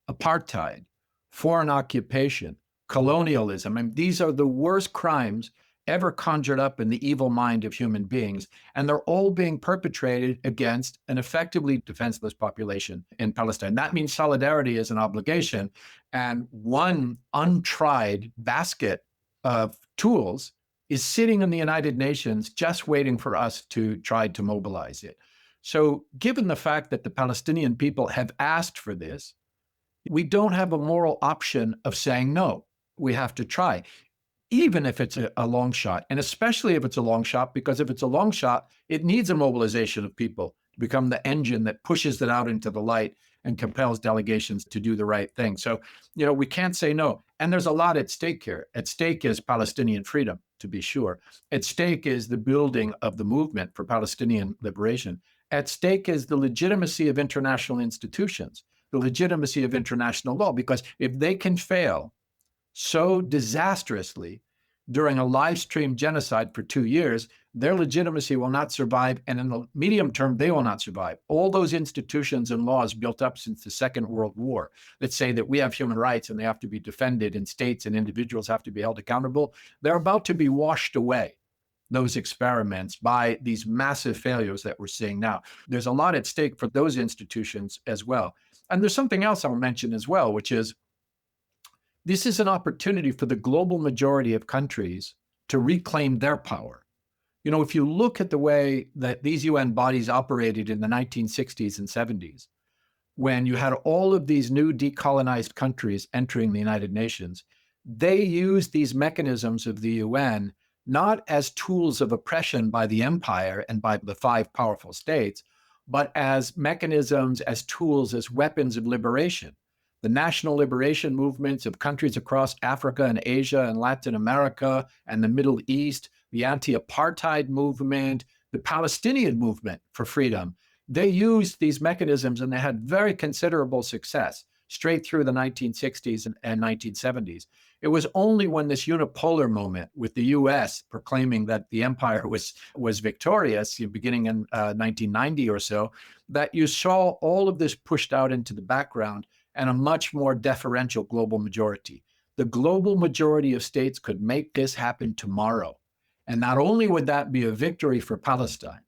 apartheid, foreign occupation, colonialism. I mean, these are the worst crimes ever conjured up in the evil mind of human beings. And they're all being perpetrated against an effectively defenseless population in Palestine. That means solidarity is an obligation. And one untried basket of tools is sitting in the United Nations just waiting for us to try to mobilize it. So given the fact that the Palestinian people have asked for this, we don't have a moral option of saying no. We have to try, even if it's a long shot, and especially if it's a long shot, because if it's a long shot, it needs a mobilization of people to become the engine that pushes it out into the light and compels delegations to do the right thing. So, we can't say no. And there's a lot at stake here. At stake is Palestinian freedom, to be sure. At stake is the building of the movement for Palestinian liberation. At stake is the legitimacy of international institutions, the legitimacy of international law, because if they can fail so disastrously during a live stream genocide for 2 years, their legitimacy will not survive. And in the medium term, they will not survive. All those institutions and laws built up since the Second World War that say that we have human rights and they have to be defended and states and individuals have to be held accountable, they're about to be washed away, those experiments, by these massive failures that we're seeing now. There's a lot at stake for those institutions as well. And there's something else I'll mention as well, which is this is an opportunity for the global majority of countries to reclaim their power. If you look at the way that these UN bodies operated in the 1960s and 70s, when you had all of these new decolonized countries entering the United Nations, they used these mechanisms of the UN not as tools of oppression by the empire and by the 5 powerful states, but as mechanisms, as tools, as weapons of liberation. The national liberation movements of countries across Africa and Asia and Latin America and the Middle East, the anti-apartheid movement, the Palestinian movement for freedom, they used these mechanisms and they had very considerable success straight through the 1960s and 1970s. It was only when this unipolar moment with the US proclaiming that the empire was victorious, beginning in 1990 or so, that you saw all of this pushed out into the background and a much more deferential global majority. The global majority of states could make this happen tomorrow. And not only would that be a victory for Palestine,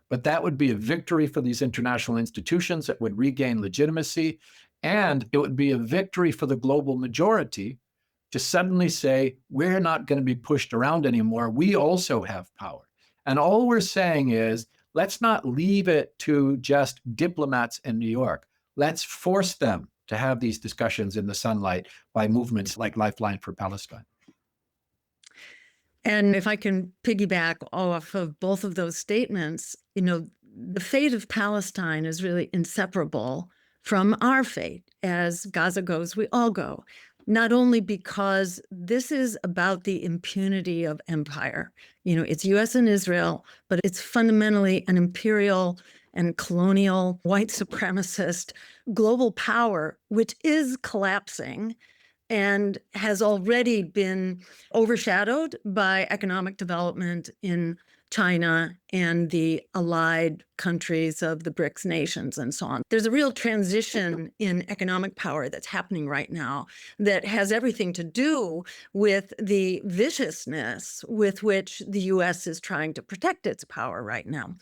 but that would be a victory for these international institutions that would regain legitimacy. And it would be a victory for the global majority to suddenly say, we're not going to be pushed around anymore. We also have power. And all we're saying is, let's not leave it to just diplomats in New York. Let's force them to have these discussions in the sunlight by movements like Lifeline for Palestine. And if I can piggyback off of both of those statements, the fate of Palestine is really inseparable from our fate. As Gaza goes, we all go. Not only because this is about the impunity of empire. It's US and Israel, but it's fundamentally an imperial and colonial white supremacist global power, which is collapsing and has already been overshadowed by economic development in China and the allied countries of the BRICS nations and so on. There's a real transition in economic power that's happening right now that has everything to do with the viciousness with which the US is trying to protect its power right now.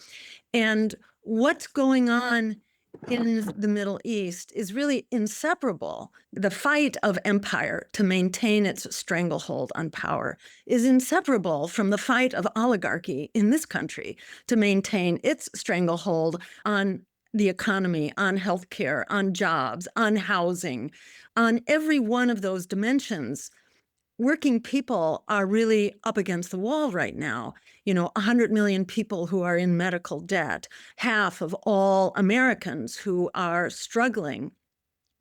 And what's going on in the Middle East is really inseparable. The fight of empire to maintain its stranglehold on power is inseparable from the fight of oligarchy in this country to maintain its stranglehold on the economy, on healthcare, on jobs, on housing, on every one of those dimensions. Working people are really up against the wall right now. 100 million people who are in medical debt, half of all Americans who are struggling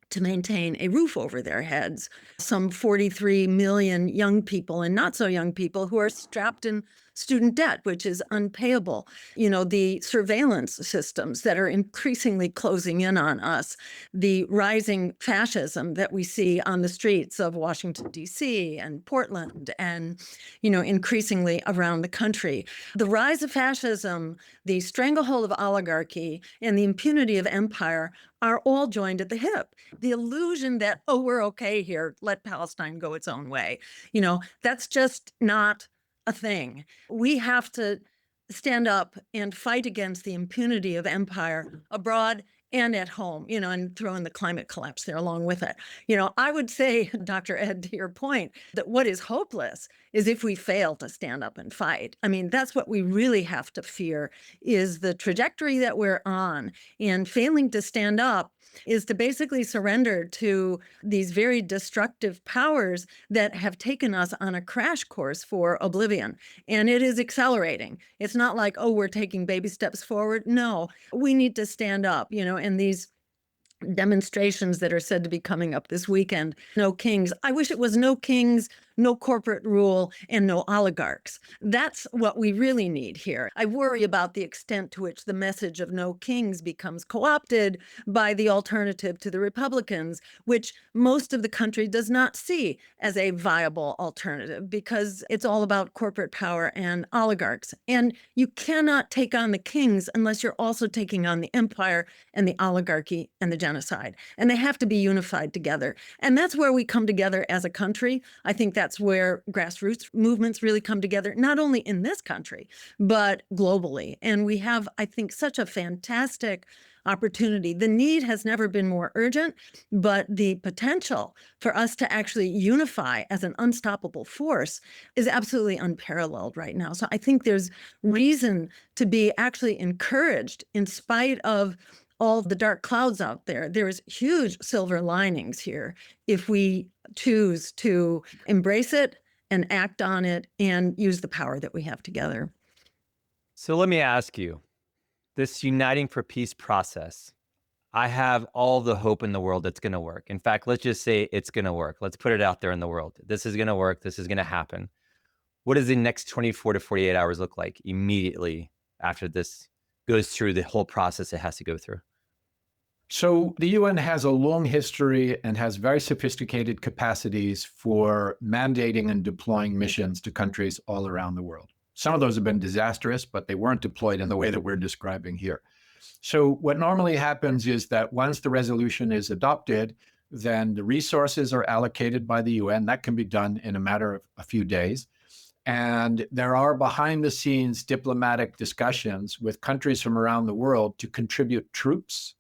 to maintain a roof over their heads, some 43 million young people and not so young people who are strapped in student debt, which is unpayable. The surveillance systems that are increasingly closing in on us, the rising fascism that we see on the streets of Washington, D.C. and Portland and, increasingly around the country. The rise of fascism, the stranglehold of oligarchy, and the impunity of empire are all joined at the hip. The illusion that, we're okay here, let Palestine go its own way. That's just not a thing. We have to stand up and fight against the impunity of empire abroad and at home, and throw in the climate collapse there along with it. I would say, Dr. Ed, to your point, that what is hopeless is if we fail to stand up and fight. That's what we really have to fear, is the trajectory that we're on, and failing to stand up is to basically surrender to these very destructive powers that have taken us on a crash course for oblivion. And it is accelerating. It's not like, we're taking baby steps forward. No, we need to stand up, and these demonstrations that are said to be coming up this weekend. No kings. I wish it was no kings, no corporate rule, and no oligarchs. That's what we really need here. I worry about the extent to which the message of no kings becomes co-opted by the alternative to the Republicans, which most of the country does not see as a viable alternative because it's all about corporate power and oligarchs. And you cannot take on the kings unless you're also taking on the empire and the oligarchy and the genocide. And they have to be unified together. And that's where we come together as a country. I think that's where grassroots movements really come together, not only in this country, but globally. And we have, I think, such a fantastic opportunity. The need has never been more urgent, but the potential for us to actually unify as an unstoppable force is absolutely unparalleled right now. So I think there's reason to be actually encouraged in spite of all the dark clouds out there. There's huge silver linings here if we choose to embrace it and act on it and use the power that we have together. So let me ask you, this uniting for peace process, I have all the hope in the world it's going to work. In fact, let's just say it's going to work. Let's put it out there in the world. This is going to work. This is going to happen. What does the next 24 to 48 hours look like immediately after this goes through the whole process it has to go through? So the UN has a long history and has very sophisticated capacities for mandating and deploying missions to countries all around the world. Some of those have been disastrous, but they weren't deployed in the way that we're describing here. So what normally happens is that once the resolution is adopted, then the resources are allocated by the UN. That can be done in a matter of a few days. And there are behind the scenes diplomatic discussions with countries from around the world to contribute troops,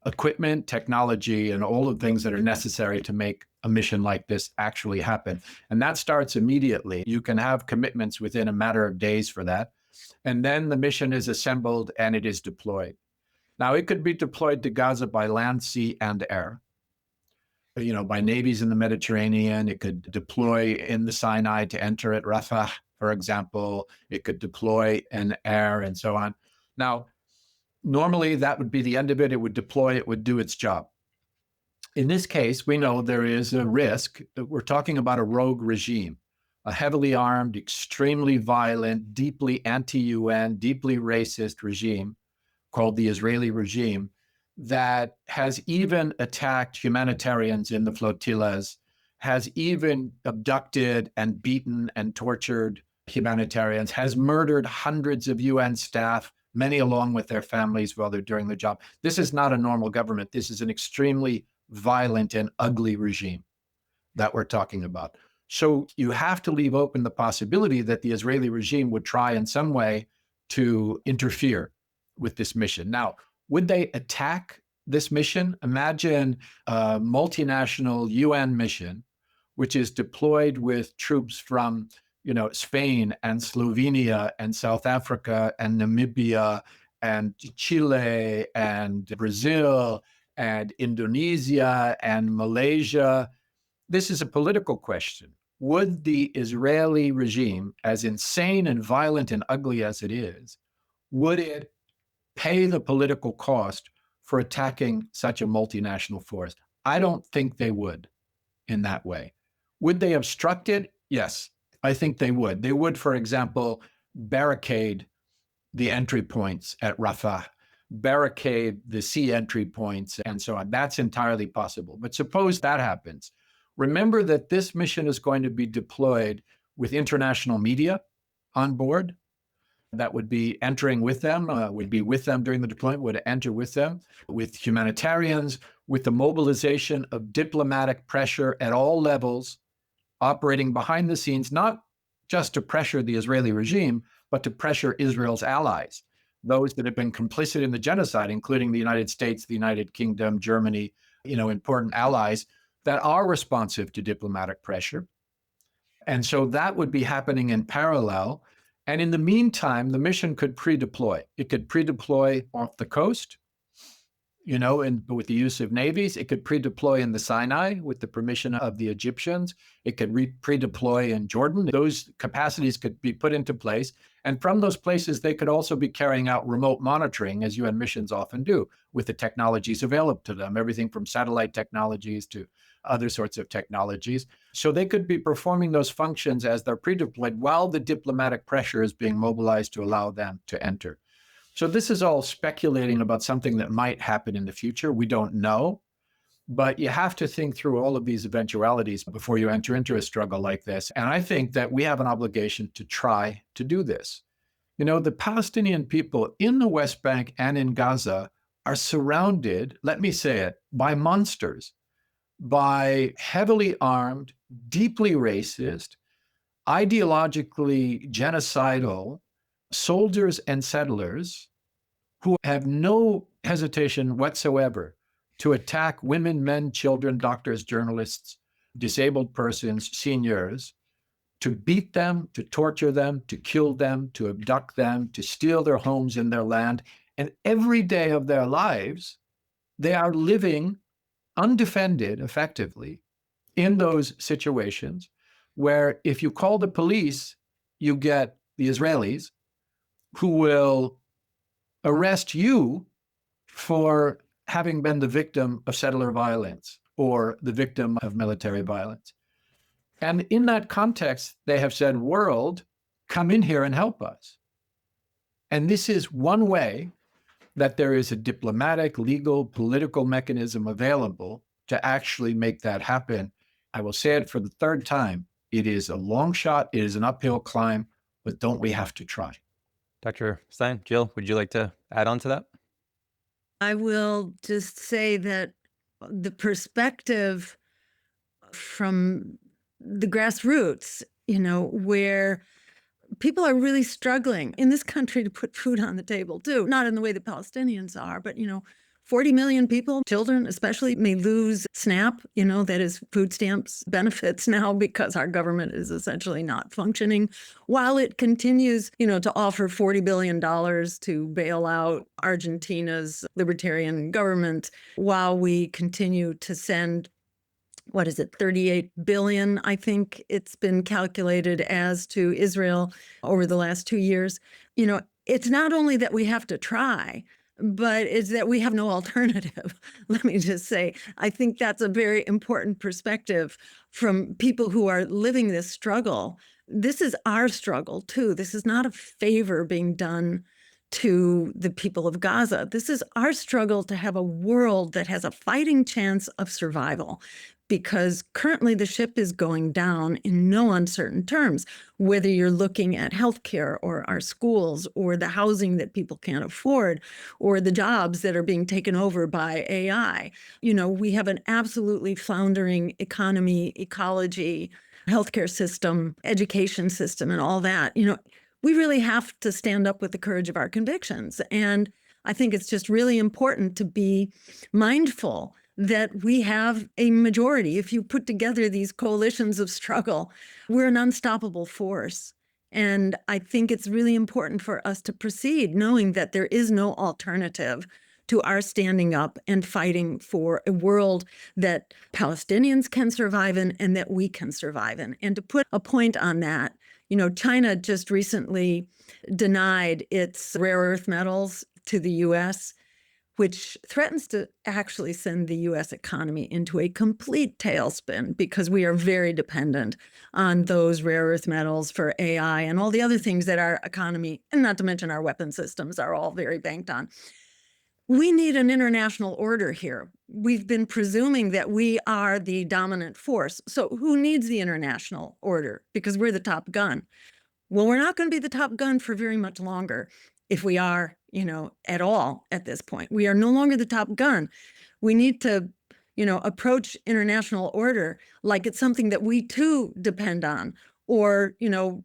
equipment, technology, and all the things that are necessary to make a mission like this actually happen. And that starts immediately. You can have commitments within a matter of days for that. And then the mission is assembled and it is deployed. Now, it could be deployed to Gaza by land, sea, and air. By navies in the Mediterranean. It could deploy in the Sinai to enter at Rafah, for example. It could deploy in air and so on. Now, normally that would be the end of it. It would deploy, it would do its job. In this case, we know there is a risk that we're talking about a rogue regime, a heavily armed, extremely violent, deeply anti-UN, deeply racist regime called the Israeli regime that has even attacked humanitarians in the flotillas, has even abducted and beaten and tortured humanitarians, has murdered hundreds of UN staff, many along with their families while they're doing the job. This is not a normal government. This is an extremely violent and ugly regime that we're talking about. So you have to leave open the possibility that the Israeli regime would try in some way to interfere with this mission. Now, would they attack this mission? Imagine a multinational UN mission, which is deployed with troops from, Spain and Slovenia and South Africa and Namibia and Chile and Brazil and Indonesia and Malaysia. This is a political question. Would the Israeli regime, as insane and violent and ugly as it is, would it pay the political cost for attacking such a multinational force? I don't think they would in that way. Would they obstruct it? Yes, I think they would. They would, for example, barricade the entry points at Rafah, barricade the sea entry points, and so on. That's entirely possible. But suppose that happens. Remember that this mission is going to be deployed with international media on board. That would be entering with them, would be with them during the deployment, would enter with them, with humanitarians, with the mobilization of diplomatic pressure at all levels, operating behind the scenes, not just to pressure the Israeli regime, but to pressure Israel's allies, those that have been complicit in the genocide, including the United States, the United Kingdom, Germany, important allies that are responsive to diplomatic pressure. And so that would be happening in parallel. And in the meantime, the mission could pre-deploy. It could pre-deploy off the coast, and with the use of navies. It could pre-deploy in the Sinai with the permission of the Egyptians. It could pre-deploy in Jordan. Those capacities could be put into place. And from those places, they could also be carrying out remote monitoring, as UN missions often do, with the technologies available to them, everything from satellite technologies to other sorts of technologies. So they could be performing those functions as they're pre-deployed while the diplomatic pressure is being mobilized to allow them to enter. So this is all speculating about something that might happen in the future. We don't know, but you have to think through all of these eventualities before you enter into a struggle like this. And I think that we have an obligation to try to do this. The Palestinian people in the West Bank and in Gaza are surrounded, let me say it, by monsters, by heavily armed, deeply racist, ideologically genocidal soldiers and settlers who have no hesitation whatsoever to attack women, men, children, doctors, journalists, disabled persons, seniors, to beat them, to torture them, to kill them, to abduct them, to steal their homes and their land. And every day of their lives, they are living undefended, effectively, in those situations where if you call the police, you get the Israelis who will arrest you for having been the victim of settler violence or the victim of military violence. And in that context, they have said, world, come in here and help us. And this is one way that there is a diplomatic, legal, political mechanism available to actually make that happen. I will say it for the third time. It is a long shot. It is an uphill climb, but don't we have to try? Dr. Stein, Jill, would you like to add on to that? I will just say that the perspective from the grassroots, where people are really struggling in this country to put food on the table too, not in the way the Palestinians are, but, 40 million people, children especially, may lose SNAP, that is food stamps benefits now because our government is essentially not functioning, while it continues, to offer $40 billion to bail out Argentina's libertarian government, while we continue to send 38 billion, I think it's been calculated as, to Israel over the last 2 years. It's not only that we have to try, but it's that we have no alternative. Let me just say, I think that's a very important perspective from people who are living this struggle. This is our struggle too. This is not a favor being done to the people of Gaza. This is our struggle to have a world that has a fighting chance of survival, because currently the ship is going down in no uncertain terms, whether you're looking at healthcare or our schools or the housing that people can't afford or the jobs that are being taken over by AI. We have an absolutely floundering economy, ecology, healthcare system, education system, and all that. We really have to stand up with the courage of our convictions. And I think it's just really important to be mindful that we have a majority. If you put together these coalitions of struggle, we're an unstoppable force. And I think it's really important for us to proceed knowing that there is no alternative to our standing up and fighting for a world that Palestinians can survive in and that we can survive in. And to put a point on that, China just recently denied its rare earth metals to the U.S., which threatens to actually send the U.S. economy into a complete tailspin, because we are very dependent on those rare earth metals for AI and all the other things that our economy, and not to mention our weapon systems, are all very banked on. We need an international order here. We've been presuming that we are the dominant force. So who needs the international order? Because we're the top gun. Well, we're not going to be the top gun for very much longer, if we are, at all at this point. We are no longer the top gun. We need to, approach international order like it's something that we too depend on, or,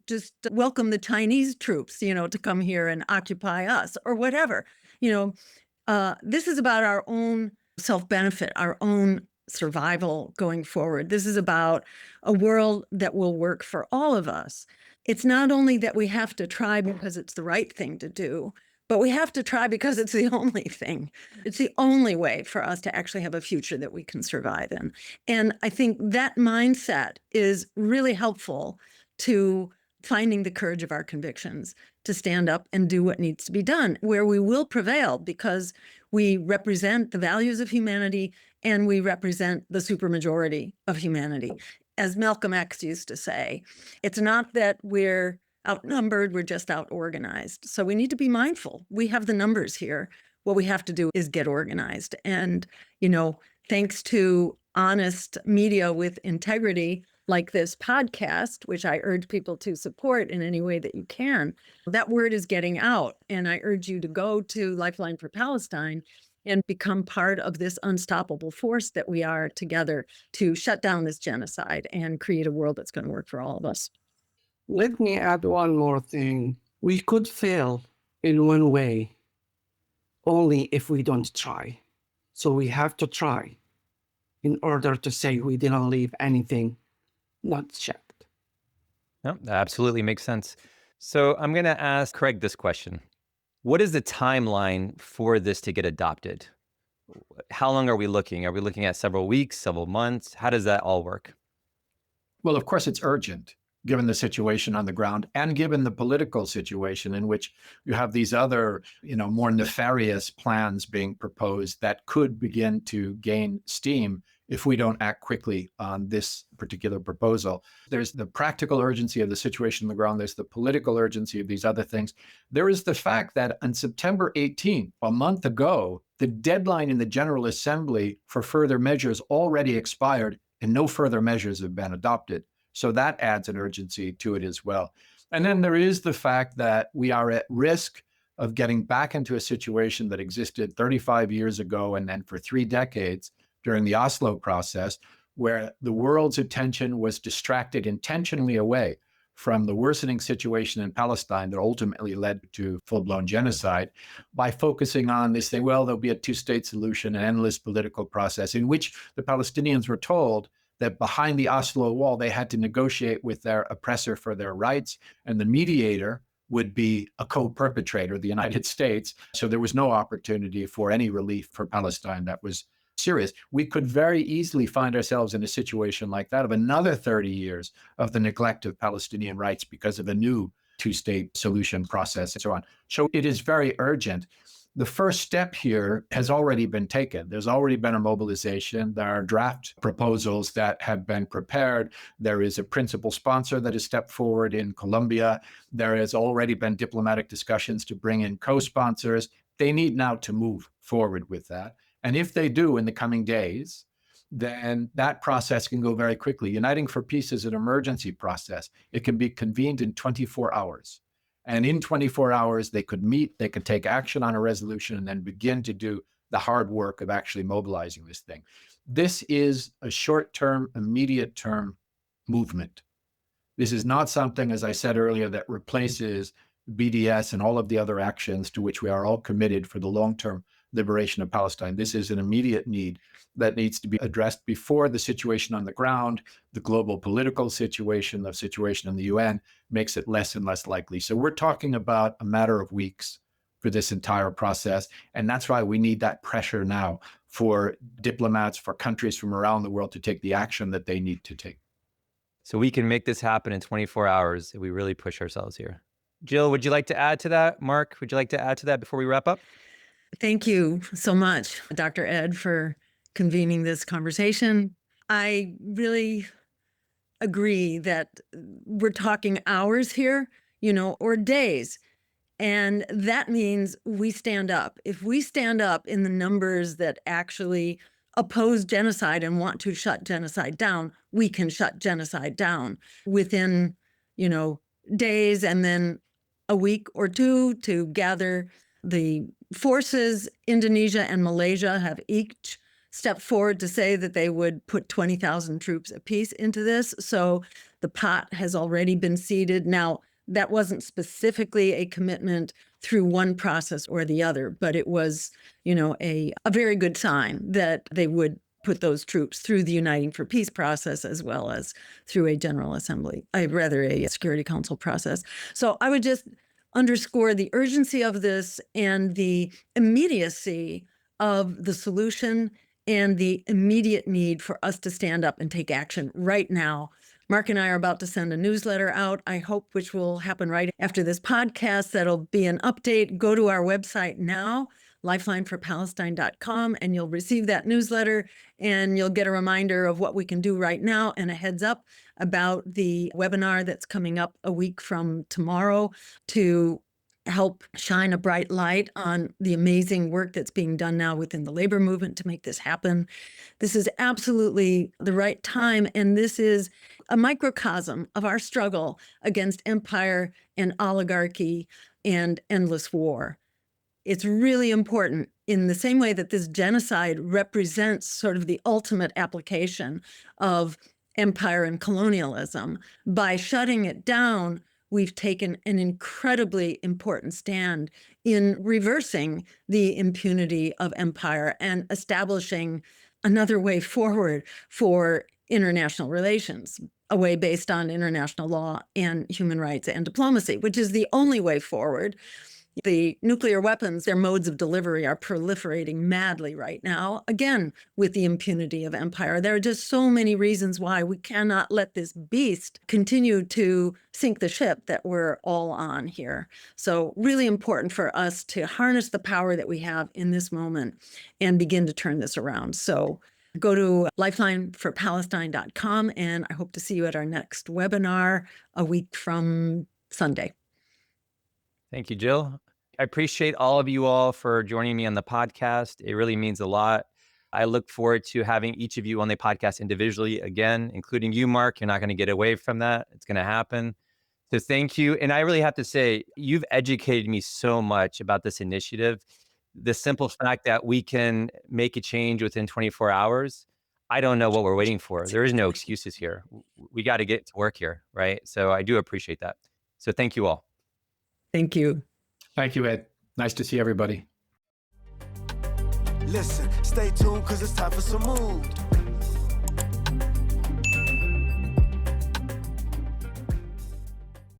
just welcome the Chinese troops, to come here and occupy us or whatever. This is about our own self-benefit, our own survival going forward. This is about a world that will work for all of us. It's not only that we have to try because it's the right thing to do, but we have to try because it's the only thing. It's the only way for us to actually have a future that we can survive in. And I think that mindset is really helpful to finding the courage of our convictions to stand up and do what needs to be done, where we will prevail because we represent the values of humanity and we represent the supermajority of humanity. As Malcolm X used to say, it's not that we're outnumbered, we're just out-organized. So we need to be mindful. We have the numbers here. What we have to do is get organized. And, thanks to honest media with integrity, like this podcast, which I urge people to support in any way that you can, that word is getting out. And I urge you to go to Lifeline for Palestine and become part of this unstoppable force that we are together to shut down this genocide and create a world that's going to work for all of us. Let me add one more thing. We could fail in one way only if we don't try. So we have to try in order to say we didn't leave anything not checked. No, that absolutely makes sense. So I'm going to ask Craig this question. What is the timeline for this to get adopted? How long are we looking? Are we looking at several weeks, several months? How does that all work? Well, of course, it's urgent, given the situation on the ground and given the political situation in which you have these other, more nefarious plans being proposed that could begin to gain steam if we don't act quickly on this particular proposal. There's the practical urgency of the situation on the ground. There's the political urgency of these other things. There is the fact that on September 18th, a month ago, the deadline in the General Assembly for further measures already expired and no further measures have been adopted. So that adds an urgency to it as well. And then there is the fact that we are at risk of getting back into a situation that existed 35 years ago and then for 3 decades during the Oslo process, where the world's attention was distracted intentionally away from the worsening situation in Palestine that ultimately led to full-blown genocide by focusing on this thing, well, there'll be a two-state solution, an endless political process in which the Palestinians were told that behind the Oslo wall, they had to negotiate with their oppressor for their rights, and the mediator would be a co-perpetrator, the United States. So there was no opportunity for any relief for Palestine. That was serious. We could very easily find ourselves in a situation like that of another 30 years of the neglect of Palestinian rights because of a new two-state solution process and so on. So it is very urgent. The first step here has already been taken. There's already been a mobilization. There are draft proposals that have been prepared. There is a principal sponsor that has stepped forward in Colombia. There has already been diplomatic discussions to bring in co-sponsors. They need now to move forward with that. And if they do in the coming days, then that process can go very quickly. Uniting for Peace is an emergency process. It can be convened in 24 hours. And in 24 hours, they could meet, they could take action on a resolution, and then begin to do the hard work of actually mobilizing this thing. This is a short-term, immediate-term movement. This is not something, as I said earlier, that replaces BDS and all of the other actions to which we are all committed for the long-term liberation of Palestine. This is an immediate need that needs to be addressed before the situation on the ground, the global political situation, the situation in the UN makes it less and less likely. So we're talking about a matter of weeks for this entire process. And that's why we need that pressure now for diplomats, for countries from around the world to take the action that they need to take. So we can make this happen in 24 hours if we really push ourselves here. Jill, would you like to add to that? Mark, would you like to add to that before we wrap up? Thank you so much, Dr. Ed, for convening this conversation. I really agree that we're talking hours here, or days. And that means we stand up. If we stand up in the numbers that actually oppose genocide and want to shut genocide down, we can shut genocide down within, days, and then a week or two to gather the forces. Indonesia and Malaysia have each stepped forward to say that they would put 20,000 troops apiece into this. So the pot has already been seeded. Now, that wasn't specifically a commitment through one process or the other, but it was, a very good sign that they would put those troops through the Uniting for Peace process as well as through a General Assembly, a Security Council process. So I would just underscore the urgency of this and the immediacy of the solution and the immediate need for us to stand up and take action right now. Mark and I are about to send a newsletter out, I hope, which will happen right after this podcast. That'll be an update. Go to our website now, lifelineforpalestine.com, and you'll receive that newsletter, and you'll get a reminder of what we can do right now and a heads up about the webinar that's coming up a week from tomorrow to help shine a bright light on the amazing work that's being done now within the labor movement to make this happen. This is absolutely the right time, and this is a microcosm of our struggle against empire and oligarchy and endless war. It's really important in the same way that this genocide represents sort of the ultimate application of empire and colonialism. By shutting it down, we've taken an incredibly important stand in reversing the impunity of empire and establishing another way forward for international relations, a way based on international law and human rights and diplomacy, which is the only way forward. The nuclear weapons, their modes of delivery are proliferating madly right now, again, with the impunity of empire. There are just so many reasons why we cannot let this beast continue to sink the ship that we're all on here. So really important for us to harness the power that we have in this moment and begin to turn this around. So go to lifelineforpalestine.com, and I hope to see you at our next webinar a week from Sunday. Thank you, Jill. I appreciate all of you all for joining me on the podcast. It really means a lot. I look forward to having each of you on the podcast individually again, including you, Mark. You're not going to get away from that. It's going to happen. So thank you. And I really have to say, you've educated me so much about this initiative. The simple fact that we can make a change within 24 hours, I don't know what we're waiting for. There is no excuses here. We got to get to work here, right? So I do appreciate that. So thank you all. Thank you. Thank you, Ed. Nice to see everybody. Listen, stay tuned, cause it's time for some mood.